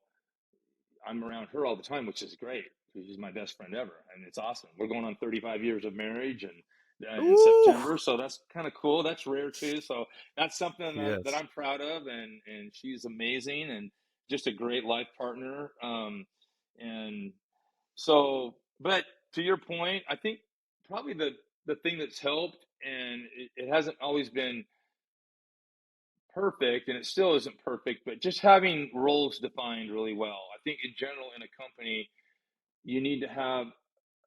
I'm around her all the time, which is great because she's my best friend ever, and it's awesome. We're going on 35 years of marriage, and in Ooh. September, so that's kind of cool. That's rare too. So that's something that Yes. I'm proud of, and she's amazing and just a great life partner. And so, but to your point, I think probably the thing that's helped, and it hasn't always been perfect, and it still isn't perfect, but just having roles defined really well. I think in general in a company you need to have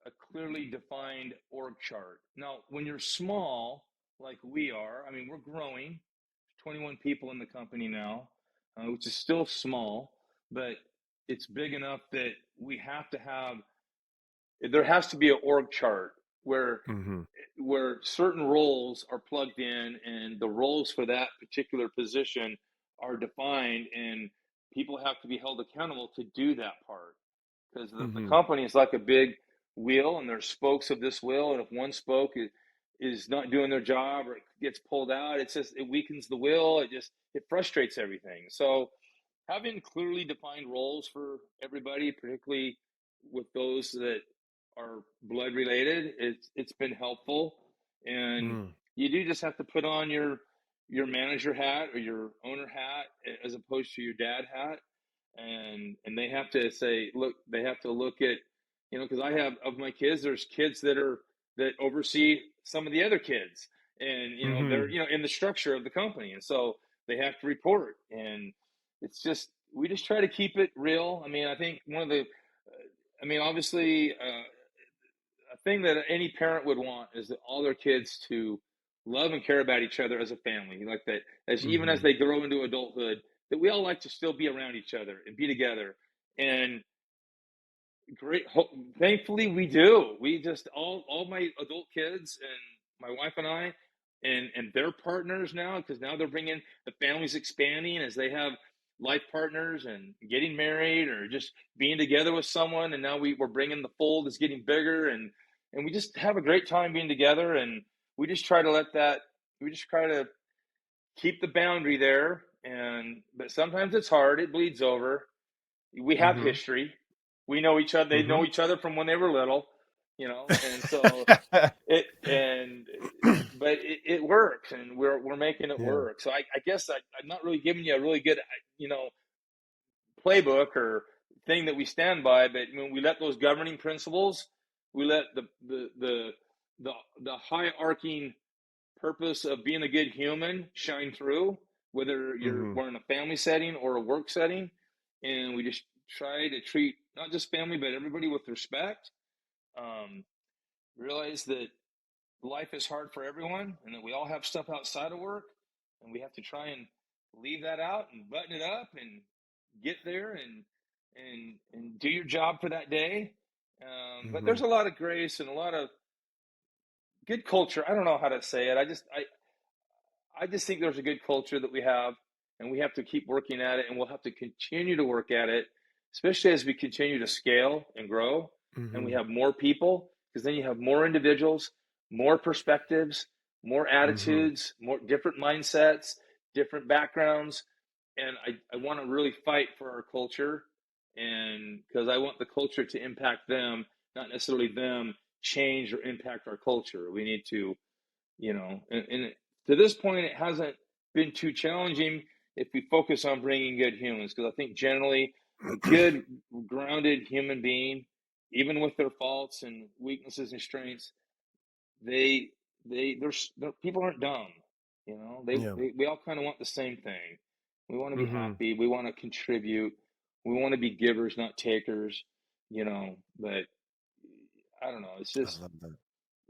a clearly defined org chart. Now, when you're small, like we are, I mean, we're growing, 21 people in the company now, which is still small, but it's big enough that there has to be an org chart where Hmm. certain roles are plugged in and the roles for that particular position are defined, and people have to be held accountable to do that part, because the Hmm. company is like a big wheel and there's spokes of this wheel, and if one spoke is not doing their job or it gets pulled out, it weakens the wheel. It frustrates everything. So having clearly defined roles for everybody, particularly with those that are blood related, it's been helpful. And Mm. you do just have to put on your manager hat or your owner hat as opposed to your dad hat, and they have to say, look, they have to look at because I have of my kids, there's kids that oversee some of the other kids, and they're Mm-hmm. in the structure of the company, and so they have to report, and it's just we just try to keep it real. I mean, I think one of the, obviously, a thing that any parent would want is that all their kids to love and care about each other as a family, like that, as even as Mm-hmm. they grow into adulthood, that we all like to still be around each other and be together. And great, thankfully we do. We just all my adult kids and my wife and I, and their partners now, because now they're bringing the family's expanding as they have life partners and getting married or just being together with someone, and now we're bringing the fold is getting bigger, and we just have a great time being together, and we just try to keep the boundary there, and but sometimes it's hard, it bleeds over. We have Mm-hmm. history. We know each other. They Mm-hmm. know each other from when they were little, and so it and but it works, and we're making it Yeah. work. So I guess I'm not really giving you a really good playbook or thing that we stand by, but when we let those governing principles, we let the the high arcing purpose of being a good human shine through, whether Mm-hmm. we're in a family setting or a work setting, and we just try to treat not just family but everybody with respect. Um, Realize that life is hard for everyone, and that we all have stuff outside of work, and we have to try and leave that out and button it up and get there and do your job for that day. But Mm-hmm. there's a lot of grace and a lot of good culture. I don't know how to say it. I just think there's a good culture that we have, and we have to keep working at it, and we'll have to continue to work at it, especially as we continue to scale and grow, and we Mm-hmm. have more people, because then you have more individuals, more perspectives, more Mm-hmm. attitudes, more different mindsets, different backgrounds, and I want to really fight for our culture, and because I want the culture to impact them, not necessarily them change or impact our culture. We need to and to this point, it hasn't been too challenging if we focus on bringing good humans, because I think generally a good, grounded human being, even with their faults and weaknesses and strengths, they people aren't dumb. Yeah. We all kind of want the same thing. We want to be Mm-hmm. happy. We want to contribute. We want to be givers, not takers. But I don't know. I love that.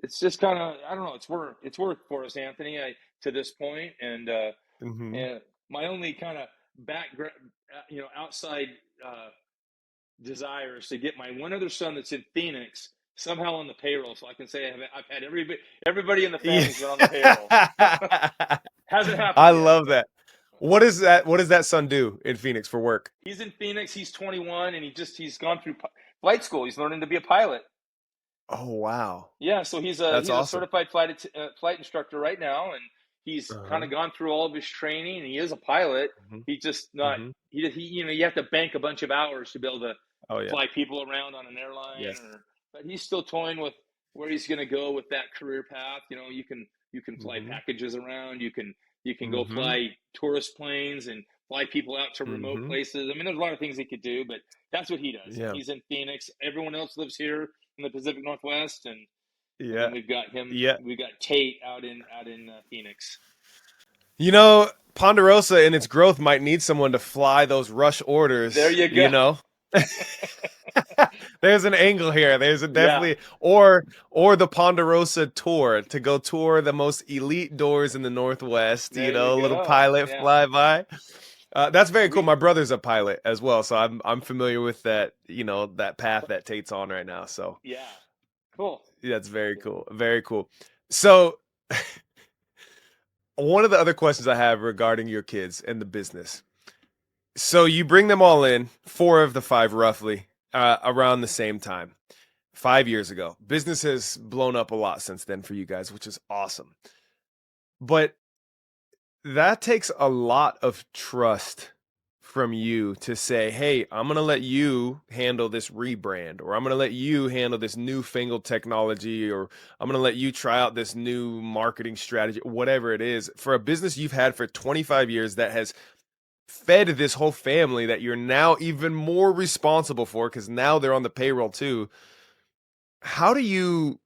It's just kind of, I don't know. It's worked for us, Anthony, to this point, Mm-hmm. and my only kind of background, outside uh, desire is to get my one other son that's in Phoenix somehow on the payroll, so I can say I've had everybody in the Yeah. family's been on the payroll. Hasn't I happened yet. love that. What is that? What does that son do in Phoenix for work? He's in Phoenix. He's 21, and he's gone through flight school. He's learning to be a pilot. Oh, wow. Yeah, so That's he's a awesome. certified flight instructor right now, and he's kind Uh-huh. of gone through all of his training, and he is a pilot. Mm-hmm. He's just not Mm-hmm. he you have to bank a bunch of hours to be able to Oh, yeah. fly people around on an airline, Yes. but he's still toying with where he's going to go with that career path. You can fly Mm-hmm. packages around. You can go Mm-hmm. fly tourist planes and fly people out to remote Mm-hmm. places. I mean, there's a lot of things he could do, but that's what he does, and Yeah. he's in Phoenix. Everyone else lives here in the Pacific Northwest, and then Yeah. we've got him. Yeah. We've got Tate out in Phoenix. You know, Ponderosa in its growth might need someone to fly those rush There orders, you you go. know? There's an angle here. There's a Yeah, definitely or the Ponderosa tour to go tour the most elite doors in the Northwest, there you a little go. pilot Yeah, flyby. That's very cool. we My brother's a pilot as well, so I'm familiar with that, that path that Tate's on right now. So yeah, cool. that's very Yeah. cool. Very cool. So one of the other questions I have regarding your kids and the business. So you bring them all in, four of the five roughly, around the same time, 5 years ago. Business has blown up a lot since then for you guys, which is awesome. But that takes a lot of trust from you to say, hey, I'm going to let you handle this rebrand, or I'm going to let you handle this newfangled technology, or I'm going to let you try out this new marketing strategy, whatever it is. For a business you've had for 25 years that has fed this whole family that you're now even more responsible for because now they're on the payroll too. how do you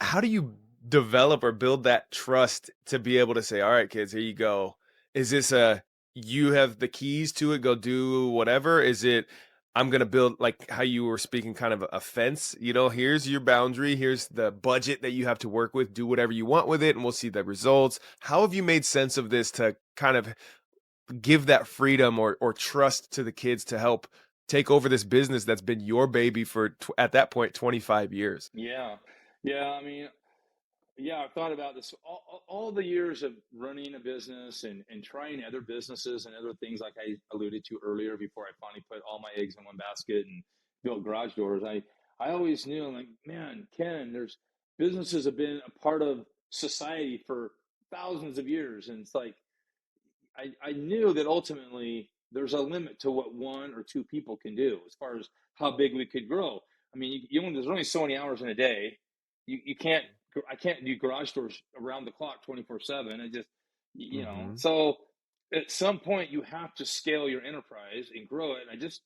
how do you develop or build that trust to be able to say, all right, kids, here you go? Is this a you have the keys to it, go do whatever? Is it I'm gonna build like how you were speaking, kind of a fence, here's your boundary, here's the budget that you have to work with, do whatever you want with it, and we'll see the results. How have you made sense of this to kind of give that freedom or trust to the kids to help take over this business that's been your baby for at that point 25 years? Yeah. Yeah. I mean, yeah, I've thought about this all the years of running a business and trying other businesses and other things like I alluded to earlier before I finally put all my eggs in one basket and built garage doors. I always knew, like, man, Ken, there's businesses have been a part of society for thousands of years. And it's like, I knew that ultimately there's a limit to what one or two people can do as far as how big we could grow. I mean, there's only so many hours in a day. You can't, I can't do garage doors around the clock 24/7. I just, Mhm. so at some point you have to scale your enterprise and grow it. And I just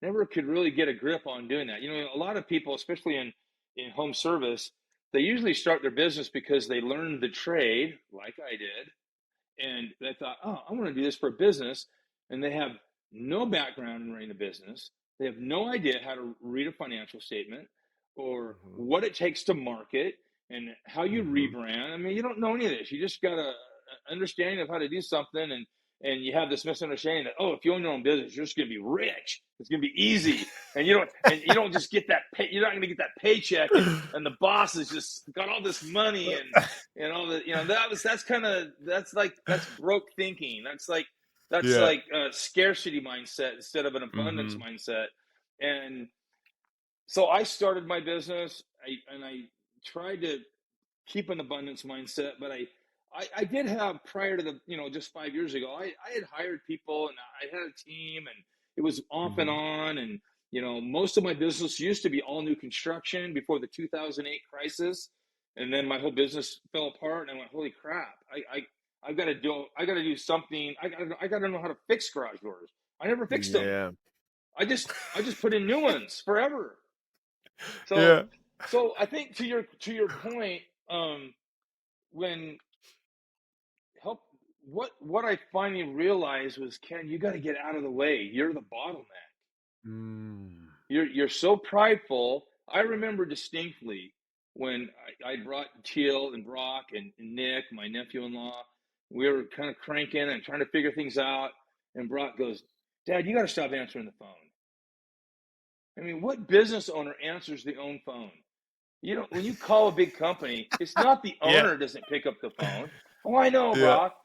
never could really get a grip on doing that. A lot of people, especially in home service, they usually start their business because they learned the trade, like I did, and they thought, oh, I want to do this for a business, and they have no background in running a business. They have no idea how to read a financial statement or Mhm. what it takes to market and how you Mhm. rebrand. I mean, you don't know any of this. You just got a understanding of how to do something, and you have this misunderstanding that, oh, if you own your own business, you're just going to be rich. It's going to be easy, and you don't just get that pay. You're not going to get that paycheck, and the boss has just got all this money and all the that's broke thinking. That's Yeah. like a scarcity mindset instead of an abundance Mhm. mindset. And so I started my business. I tried to keep an abundance mindset, but I did have, prior to just 5 years ago, I had hired people and I had a team, and it was off and Mhm. on. And most of my business used to be all new construction before the 2008 crisis, and then my whole business fell apart. And I went, holy crap! I got to do something. I got to know how to fix garage doors. I never fixed them. Yeah. I just put in new ones forever. So Yeah. so I think to your point, um, when help what I finally realized was, Ken, you got to get out of the way. You're the bottleneck. Mm. You're so prideful. I remember distinctly when I brought Teal and Brock and Nick, my nephew-in-law. We were kind of cranking and trying to figure things out. And Brock goes, Dad, you got to stop answering the phone. I mean, what business owner answers the own phone? When you call a big company, it's not the Yeah. owner doesn't pick up the phone. Oh, I know, Yeah. Brock,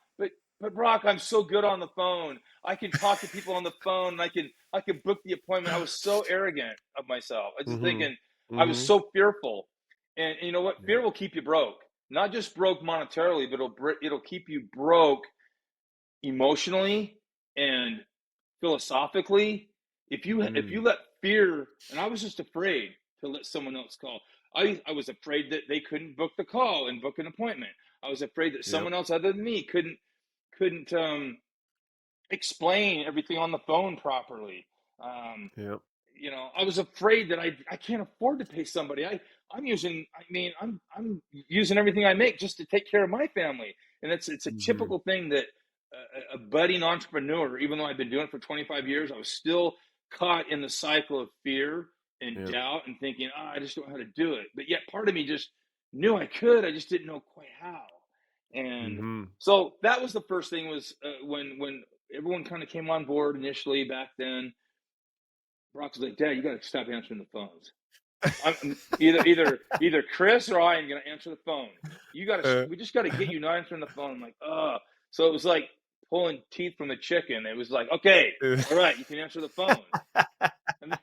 but Brock, I'm so good on the phone. I can talk to people on the phone, and I can book the appointment. I was so arrogant of myself. I just Mhm. thinking I was Mhm. so fearful, and you know what? Yeah. Fear will keep you broke. Not just broke monetarily, but it'll keep you broke emotionally and philosophically. If you Mm. let fear, and I was just afraid to let someone else call. I was afraid that they couldn't book the call and book an appointment. I was afraid that Yep. someone else other than me couldn't explain everything on the phone properly. Um, Yep. I was afraid that I can't afford to pay somebody. I'm using everything I make just to take care of my family, and it's a Mhm. typical thing that a budding entrepreneur, even though I've been doing it for 25 years, I was still caught in the cycle of fear and Yep. doubt and thinking, I just don't know how to do it. But yet part of me just knew I could. I just didn't know quite how. And Mhm. so that was the first thing, was when everyone kind of came on board initially back then. Brock was like, Dad, you got to stop answering the phones. I'm either Chris or I am going to answer the phone. Uh, We just got to get you not answering the phone. I'm like, so it was like pulling teeth from a chicken. It was like, okay, all right, you can answer the phone. And, then,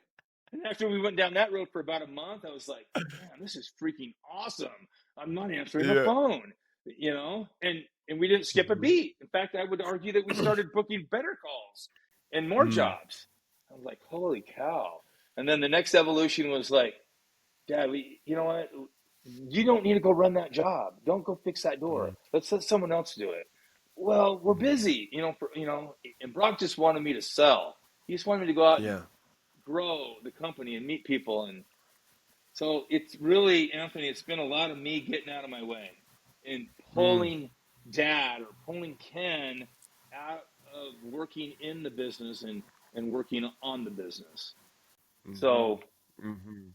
and after we went down that road for about a month, I was like, man, this is freaking awesome. I'm not answering the yeah. phone, and we didn't skip a Mhm. beat. In fact, I would argue that we started booking better calls and more Mm. jobs. I was like, holy cow. And then the next evolution was like, Dad, you know what? You don't need to go run that job. Don't go fix that door. Mm. Let's let someone else do it. Well, we're Mhm. busy, and Brock just wanted me to sell. He just wanted me to go out and Yeah. grow the company and meet people. And So it's really, Anthony, it's been a lot of me getting out of my way and Mm, pulling Dad or pulling Ken out of working in the business and working on the business. hmm So hmm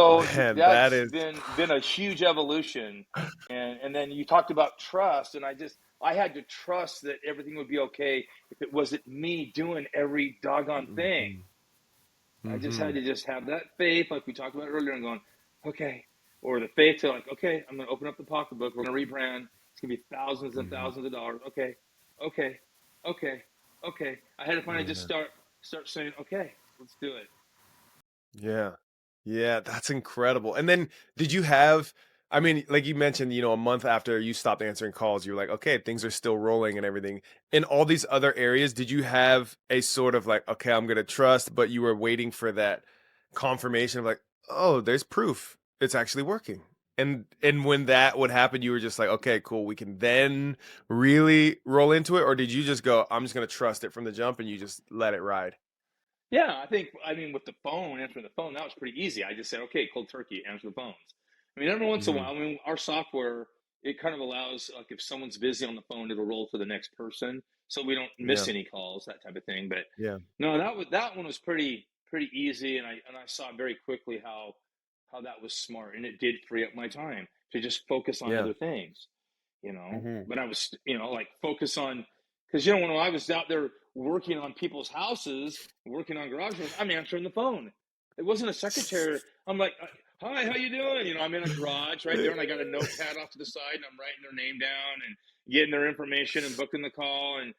Man, that that's is. been a huge evolution. And then you talked about trust, and I had to trust that everything would be okay if it wasn't me doing every doggone thing. Hmm I just had hmm to just have that faith, like we talked about earlier, and going, okay, or the faith to like, okay, I'm going to open up the pocketbook. We're going to rebrand. It's going to be thousands and hmm thousands of dollars. Okay, okay, okay, okay. I had to finally just Yeah. start saying, okay, let's do it. Yeah. Yeah, that's incredible. And then did you have, I mean, like you mentioned, a month after you stopped answering calls, you were like, okay, things are still rolling and everything. In all these other areas, did you have a sort of like, okay, I'm gonna trust, but you were waiting for that confirmation of like, oh, there's proof it's actually working. And when that would happen, you were just like, okay, cool, we can then really roll into it, or did you just go, I'm just gonna trust it from the jump and you just let it ride? Yeah, I mean, with the phone, answering the phone, that was pretty easy. I just said, okay, cold turkey, answer the phones. I mean, every once in a Hmm while, I mean, our software, it kind of allows, like, if someone's busy on the phone, it'll roll to the next person, so we don't miss Yeah, any calls, that type of thing. But yeah, no, that one was pretty easy, and I saw very quickly how that was smart, and it did free up my time to just focus on yeah. other things, you know. hmm But I was, like focus on because when I was out there working on people's houses, working on garage doors, I'm answering the phone. It wasn't a secretary. I'm like, "Hi, how you doing?" I'm in a garage right there, and I got a notepad off to the side, and I'm writing their name down and getting their information and booking the call. And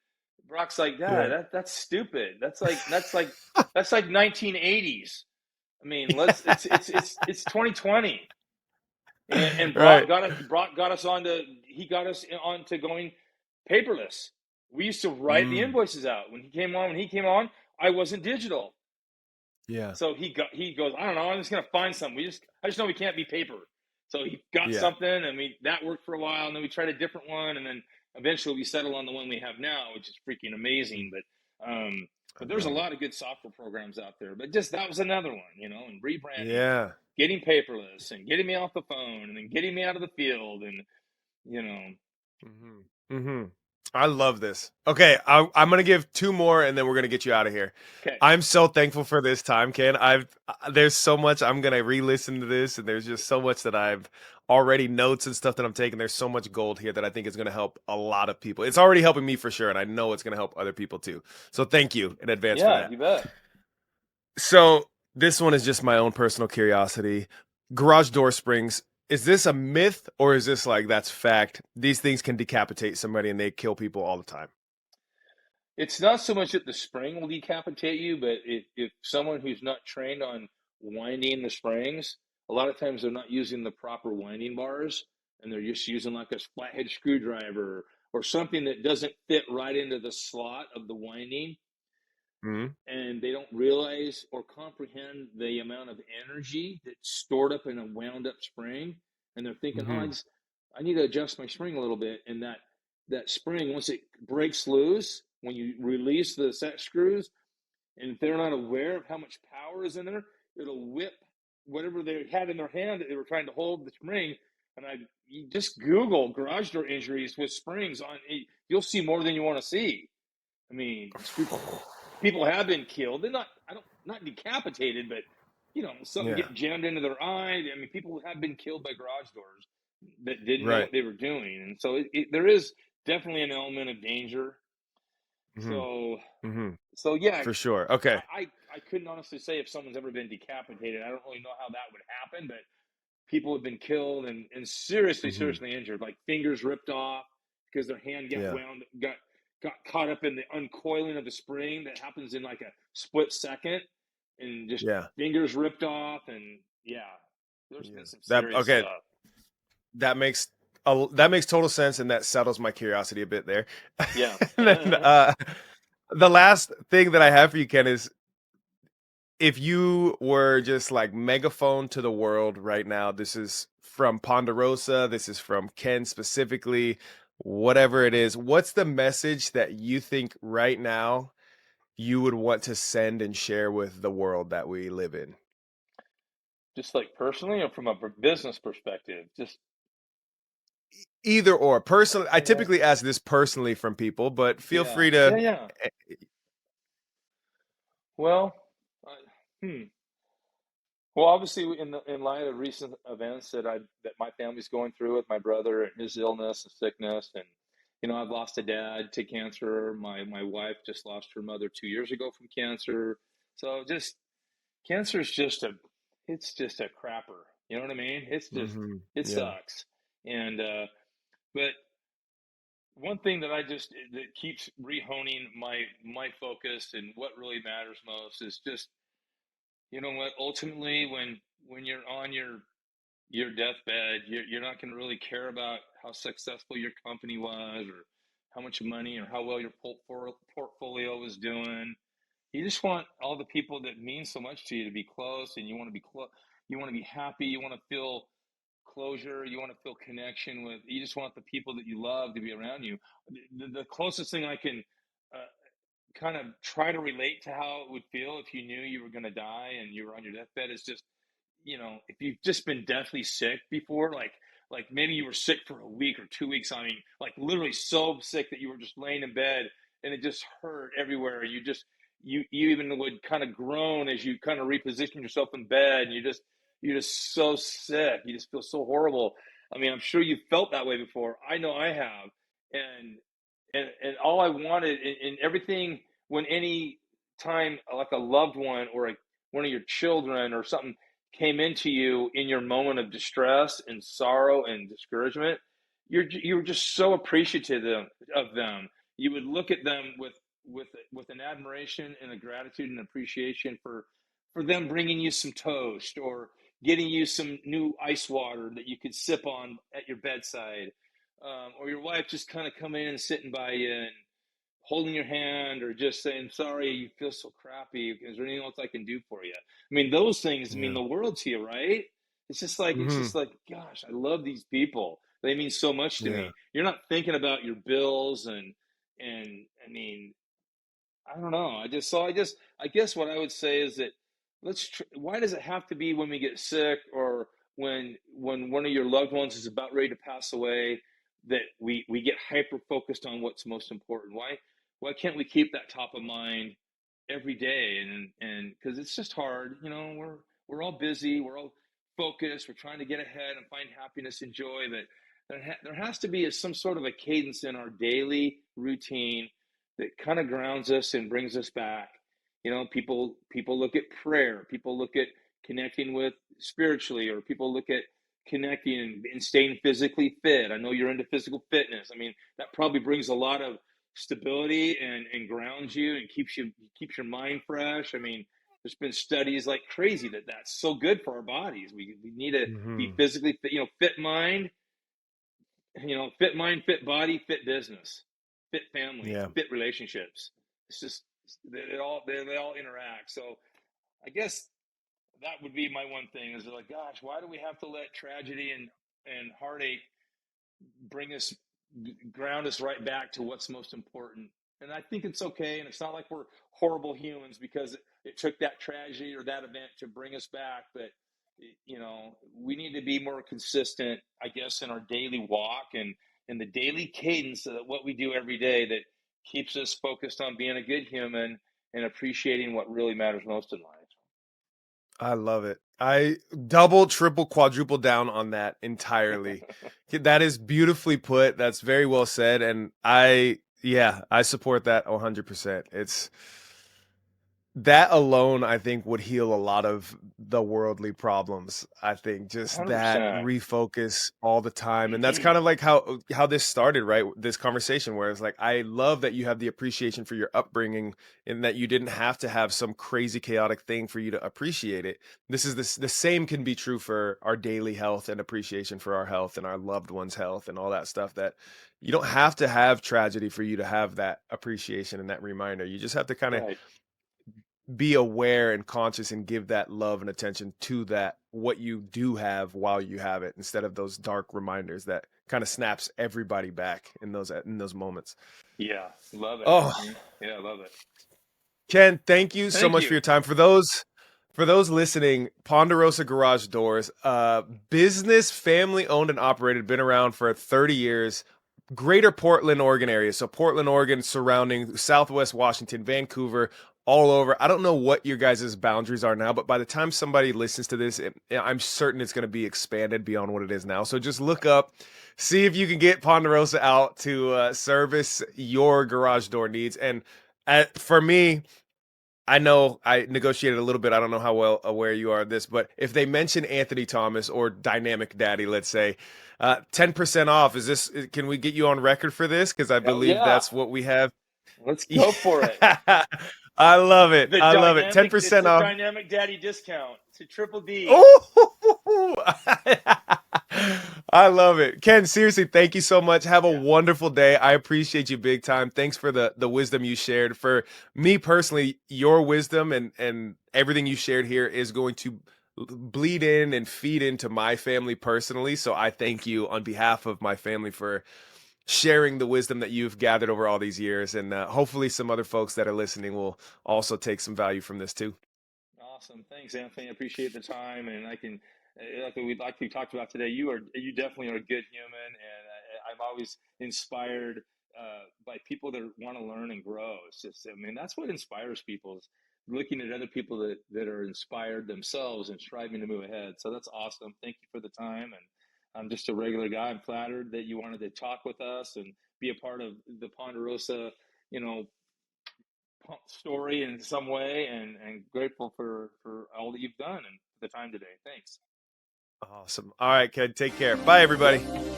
Brock's like, "Dad, Yeah. that's stupid. That's like 1980s. I mean, it's 2020." And Right. Brock got us on to he got us on to going paperless. We used to write the Mm, invoices out when he came on. I wasn't digital, yeah. so he goes, I don't know, I'm just gonna find something. I just know we can't be paper. So he got Yeah. something, and that worked for a while, and then we tried a different one, and then eventually we settled on the one we have now, which is freaking amazing. Mm, But I there's a love it. lot of good software programs out there. But just that was another one, and rebranding and Yeah. getting paperless and getting me off the phone and then getting me out of the field and you know hmm hmm I love this. Okay, I'm gonna give two more, and then we're gonna get you out of here. okay. I'm so thankful for this time, Ken. There's so much I'm gonna re-listen to this, and there's just so much that I've already notes and stuff that I'm taking. There's so much gold here that I think is gonna help a lot of people. It's already helping me for sure, and I know it's gonna help other people too. So thank you in advance for Yeah, that. you bet. So this one is just my own personal curiosity. Garage door springs. Is this a myth or is this like that's fact? These things can decapitate somebody and they kill people all the time. It's not so much that the spring will decapitate you, but if someone who's not trained on winding the springs, a lot of times they're not using the proper winding bars, and they're just using like a flathead screwdriver or something that doesn't fit right into the slot of the winding, Hmm and they don't realize or comprehend the amount of energy that's stored up in a wound up spring, and they're thinking, oh, hmm I need to adjust my spring a little bit, and that spring, once it breaks loose, when you release the set screws, and if they're not aware of how much power is in there, it'll whip whatever they had in their hand that they were trying to hold the spring. And you just Google garage door injuries with springs on, you'll see more than you want to see. I mean, people have been killed. They're not decapitated, but something Yeah. get jammed into their eye. I mean, people have been killed by garage doors that didn't know Right. what they were doing, and so there is definitely an element of danger. hmm So, hmm so yeah, For sure. Okay. I couldn't honestly say if someone's ever been decapitated. I don't really know how that would happen, but people have been killed and seriously, hmm seriously injured, like fingers ripped off because their hand Yeah. got caught up in the uncoiling of the spring that happens in like a split second, and just Yeah. fingers ripped off, and yeah, there's Yeah. been some That serious okay. stuff. That makes that makes total sense, and that settles my curiosity a bit there. Yeah. And then the last thing that I have for you, Ken, is if you were just like megaphone to the world right now, this is from Ponderosa, this is from Ken specifically, whatever it is, what's the message that you think right now you would want to send and share with the world that we live in? Just like personally or from a business perspective? Just, Either or. Personally, I well, typically ask this personally from people, but feel yeah, free yeah, to. yeah. Well, I, hmm. Well, obviously, in light of recent events that my family's going through with my brother and his illness and sickness, and I've lost a dad to cancer. My wife just lost her mother 2 years ago from cancer. So just cancer is it's just a crapper. You know what I mean? It Yeah. sucks. And but one thing that keeps rehoning my focus and what really matters most is just, you know what, ultimately when you're on your deathbed, you're not going to really care about how successful your company was or how much money or how well your portfolio was doing. You just want all the people that mean so much to you to be close, and you want to be you want to be happy, you want to feel closure, you want to feel connection with. You just want the people that you love to be around you. The closest thing I can uh, kind of try to relate to how it would feel if you knew you were going to die and you were on your deathbed is just, if you've just been deathly sick before, like maybe you were sick for a week or 2 weeks. I mean, like literally so sick that you were just laying in bed and it just hurt everywhere. You even would kind of groan as you kind of reposition yourself in bed, and you're just so sick. You just feel so horrible. I mean, I'm sure you've felt that way before. I know I have. And and all I wanted in everything, when any time like a loved one or one of your children or something came into you in your moment of distress and sorrow and discouragement, you were just so appreciative of them. You would look at them with an admiration and a gratitude and appreciation for them bringing you some toast or getting you some new ice water that you could sip on at your bedside, or your wife just kind of coming in and sitting by you and holding your hand or just saying, sorry, you feel so crappy. Is there anything else I can do for you? I mean, those things mean Yeah. the world to you, right? It's Hmm. just like, gosh, I love these people. They mean so much to Yeah. me. You're not thinking about your bills and I mean, I don't know. I guess what I would say is that why does it have to be when we get sick or when one of your loved ones is about ready to pass away that we get hyper focused on what's most important? Why can't we keep that top of mind every day? And because it's just hard, we're all busy, we're all focused, we're trying to get ahead and find happiness and joy, but there has to be some sort of a cadence in our daily routine that kind of grounds us and brings us back. People look at prayer, people look at connecting with spiritually, or people look at connecting and staying physically fit. I know you're into physical fitness. I mean, that probably brings a lot of stability and grounds you and keeps your mind fresh. I mean, there's been studies like crazy that's so good for our bodies. We need to be Hmm. physically fit, fit mind, fit body, fit business, fit family, Yeah. fit relationships. It's just they all interact. So I guess that would be my one thing is like, gosh, why do we have to let tragedy and heartache bring us ground us right back to what's most important? And I think it's okay, and it's not like we're horrible humans because it took that tragedy or that event to bring us back. But we need to be more consistent, I guess, in our daily walk and in the daily cadence of what we do every day that keeps us focused on being a good human and appreciating what really matters most in life. I love it. I double, triple, quadruple down on that entirely. That is beautifully put. That's very well said. And yeah, I support that 100%. It's that alone, I think, would heal a lot of the worldly problems. I think just that 100%. refocus all the time. And that's kind of like how this started, right? This conversation where it's like, I love that you have the appreciation for your upbringing and that you didn't have to have some crazy chaotic thing for you to appreciate it. The same can be true for our daily health and appreciation for our health and our loved ones' health and all that stuff, that you don't have to have tragedy for you to have that appreciation and that reminder. You just have to kind of Right. be aware and conscious and give that love and attention to that what you do have while you have it, instead of those dark reminders that kind of snaps everybody back in those moments. Yeah. Love it, Oh, Anthony. Yeah, I love it. Ken, thank you so Thank much for you. your time. For for those listening, Ponderosa Garage Doors, business, family owned and operated, been around for 30 years. Greater Portland, Oregon area. So Portland, Oregon, surrounding Southwest Washington, Vancouver, all over. I don't know what your guys' boundaries are now, but by the time somebody listens to this, I'm certain it's going to be expanded beyond what it is now. So just look up, see if you can get Ponderosa out to service your garage door needs. And for me, I know I negotiated a little bit. I don't know how well aware you are of this, but if they mention Anthony Thomas or Dynamic Daddy, let's say, 10% off. Is this? Can we get you on record for this? Because I Oh believe yeah, that's what we have. let's go for it. I love it. The I love it. dynamic, it's 10% a off. dynamic daddy discount to triple D. Oh, I love it. Ken, seriously, thank you so much. Have a Yeah. wonderful day. I appreciate you big time. Thanks for the wisdom you shared. For me personally, your wisdom and everything you shared here is going to bleed in and feed into my family personally. So I thank you on behalf of my family for sharing the wisdom that you've gathered over all these years. And hopefully some other folks that are listening will also take some value from this too. Awesome. Thanks, Anthony. I appreciate the time, and I can, like we talked about today. You definitely are a good human, and I'm always inspired by people that want to learn and grow. It's just, I mean, that's what inspires people is looking at other people that are inspired themselves and striving to move ahead. So that's awesome. Thank you for the time, and I'm just a regular guy. I'm flattered that you wanted to talk with us and be a part of the Ponderosa, you know, story in some way, and grateful for all that you've done and the time today. Thanks. Awesome. All right, Ken, take care. Bye, everybody. Yep.